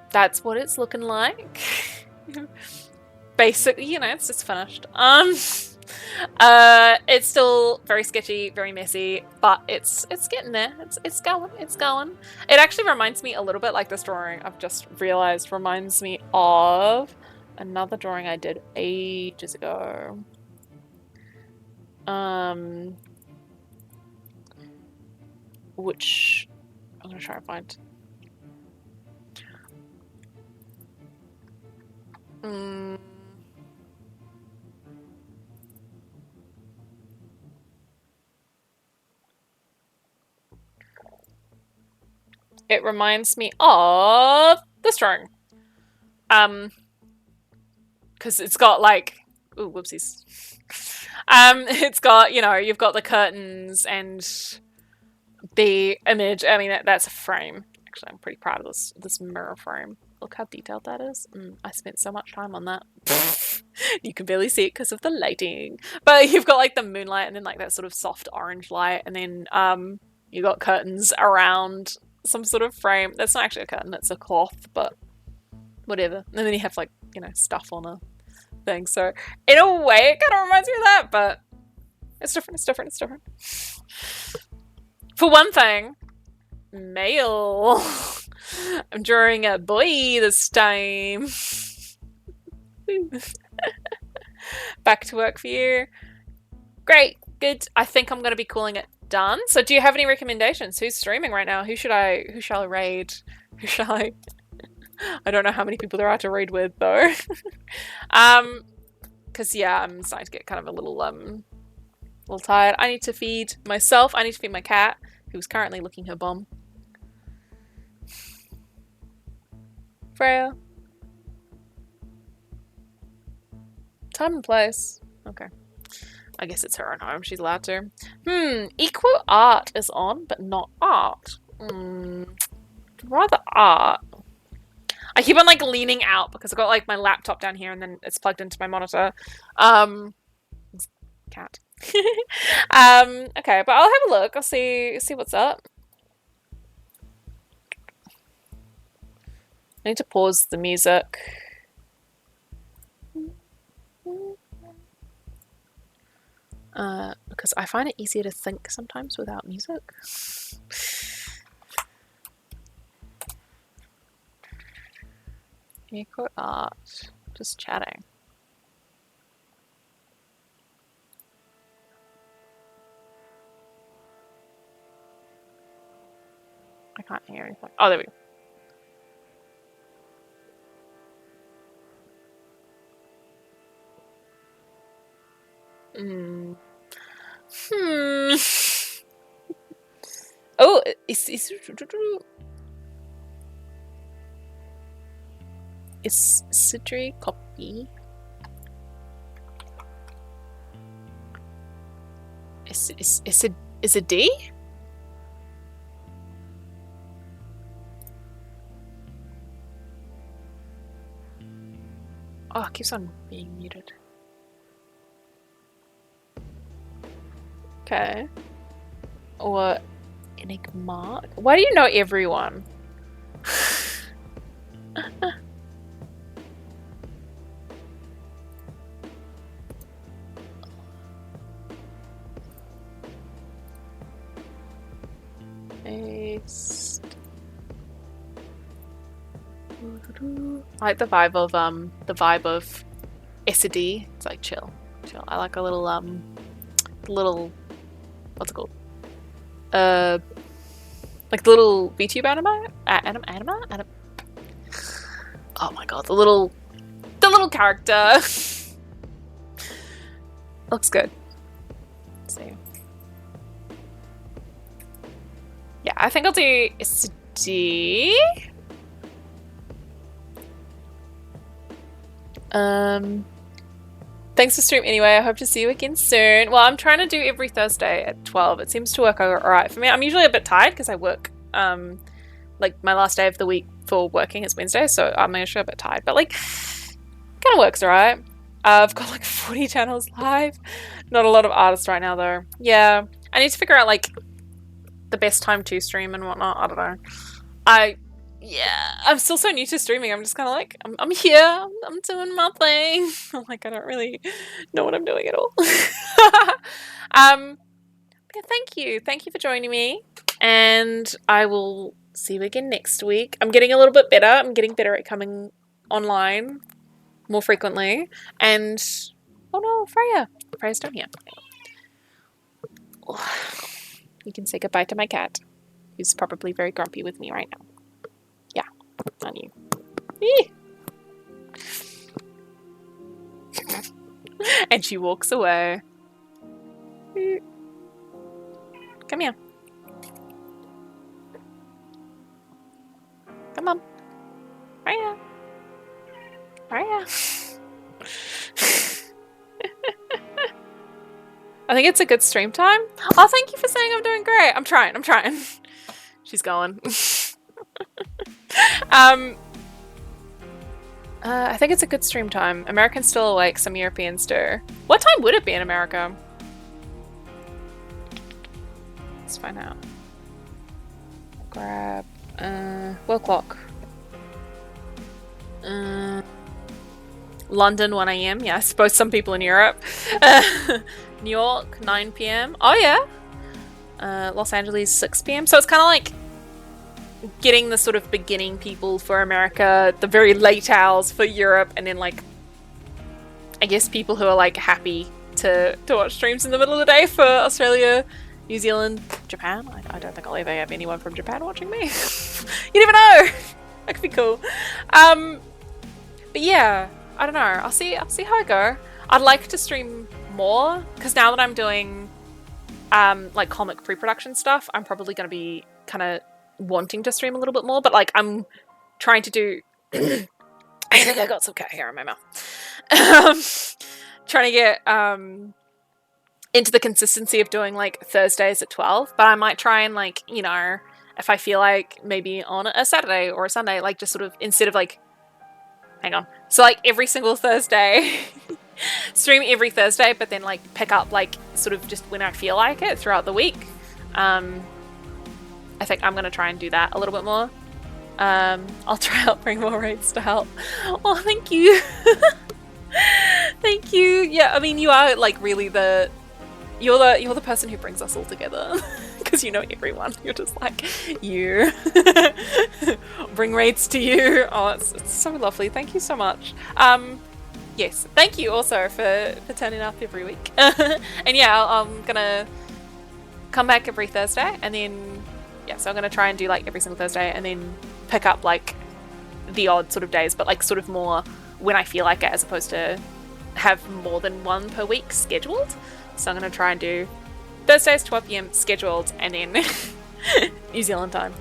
that's what it's looking like. Basically, you know, it's just finished. It's still very sketchy, very messy, but it's getting there. It's going. It actually reminds me a little bit, like this drawing I've just realized reminds me of another drawing I did ages ago. Which I'm gonna try and find. It reminds me of this drawing. Because it's got like, ooh, whoopsies. It's got, you know, you've got the curtains and the image. I mean, that's a frame. Actually, I'm pretty proud of this mirror frame. Look how detailed that is. I spent so much time on that. You can barely see it because of the lighting. But you've got like the moonlight and then like that sort of soft orange light, and then you got curtains around some sort of frame. That's not actually a curtain, it's a cloth, but whatever. And then you have like, you know, stuff on a thing. So in a way it kind of reminds me of that, but it's different, it's different, it's different. For one thing, male. I'm drawing a boy this time. Back to work for you. Great, good. I think I'm going to be calling it done. So do you have any recommendations? Who's streaming right now? Who shall I raid? Who shall I? I don't know how many people there are to raid with though. Because yeah, I'm starting to get kind of a little tired. I need to feed myself. I need to feed my cat, who's currently licking her bum. Freya. Time and place. Okay. I guess it's her own home. She's allowed to. Equal art is on, but not art. Rather art. I keep on like leaning out because I've got like my laptop down here and then it's plugged into my monitor. Cat. Okay, but I'll have a look. I'll see what's up. I need to pause the music. Because I find it easier to think sometimes without music. Eco art. Just chatting. I can't hear anything. Oh, there we go. Oh, it's Sidri copy. Is it D? Oh, it keeps on being muted. Okay. Or Enigma. Why do you know everyone? I like the vibe of SD. It's like chill. I like a little what's it called? Like the little VTube anima? Oh my god, the little character. Looks good. Let's see. Yeah, I think I'll do SD. Thanks for stream anyway. I hope to see you again soon. Well, I'm trying to do every Thursday at 12. It seems to work alright for me. I'm usually a bit tired because I work, like my last day of the week for working is Wednesday, so I'm usually a bit tired, but like, kind of works alright. I've got like 40 channels live. Not a lot of artists right now though. Yeah, I need to figure out like the best time to stream and whatnot. I don't know. I'm still so new to streaming. I'm just kind of like, I'm here, I'm doing my thing. I'm like, I don't really know what I'm doing at all. Yeah, thank you for joining me, and I will see you again next week. I'm getting a little bit better. I'm getting better at coming online more frequently, and oh no, Freya's down here. You can say goodbye to my cat, who's probably very grumpy with me right now. On you. And she walks away. Come here. Come on. Freya. I think it's a good stream time. Oh, thank you for saying I'm doing great. I'm trying. She's going. I think it's a good stream time. Americans still awake, some Europeans do. What time would it be in America? Let's find out. Grab world clock. London 1 AM. Yeah, I suppose some people in Europe. New York 9 PM. Oh yeah. Los Angeles 6 PM. So it's kind of like getting the sort of beginning people for America, the very late hours for Europe, and then like I guess people who are like happy to watch streams in the middle of the day for Australia, New Zealand, Japan. I don't think I'll ever have anyone from Japan watching me. You never know. That could be cool. But yeah, I don't know. I'll see how I go. I'd like to stream more because now that I'm doing like comic pre-production stuff, I'm probably going to be kind of wanting to stream a little bit more. But like I'm trying to do. I think I got some cat hair in my mouth. Trying to get into the consistency of doing like Thursdays at 12, but I might try and like, you know, if I feel like maybe on a Saturday or a Sunday, like just sort of instead of like, hang on, so like every single Thursday, stream every Thursday, but then like pick up like sort of just when I feel like it throughout the week. I think I'm gonna try and do that a little bit more. I'll try out bring more raids to help. Oh, thank you. Thank you. Yeah, I mean you are like really you're the person who brings us all together because you know everyone. You're just like you bring raids to you. Oh, it's so lovely. Thank you so much. Yes, thank you also for turning up every week. And yeah, I'm gonna come back every Thursday, and then yeah, so I'm gonna try and do like every single Thursday, and then pick up like the odd sort of days, but like sort of more when I feel like it, as opposed to have more than one per week scheduled. So I'm going to try and do Thursdays 12 PM scheduled, and then New Zealand time.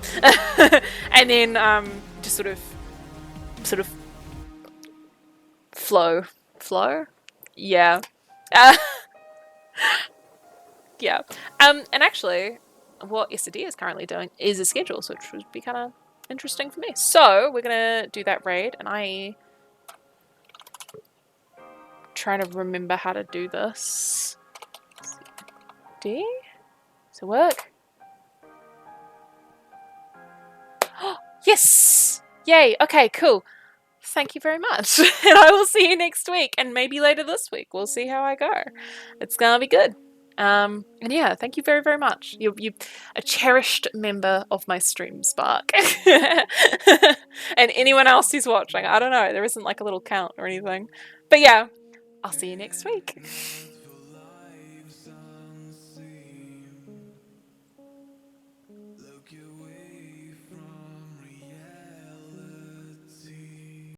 And then just sort of flow. Yeah. Yeah. And actually what SD is currently doing is a schedule, so which would be kind of interesting for me. So we're going to do that raid, and I trying to remember how to do this. D? Does it work? Yes! Yay! Okay, cool. Thank you very much. And I will see you next week, and maybe later this week. We'll see how I go. It's gonna be good. And yeah, thank you very, very much. You're a cherished member of my stream, Spark. And anyone else who's watching, I don't know, there isn't like a little count or anything. But yeah, I'll see you next week.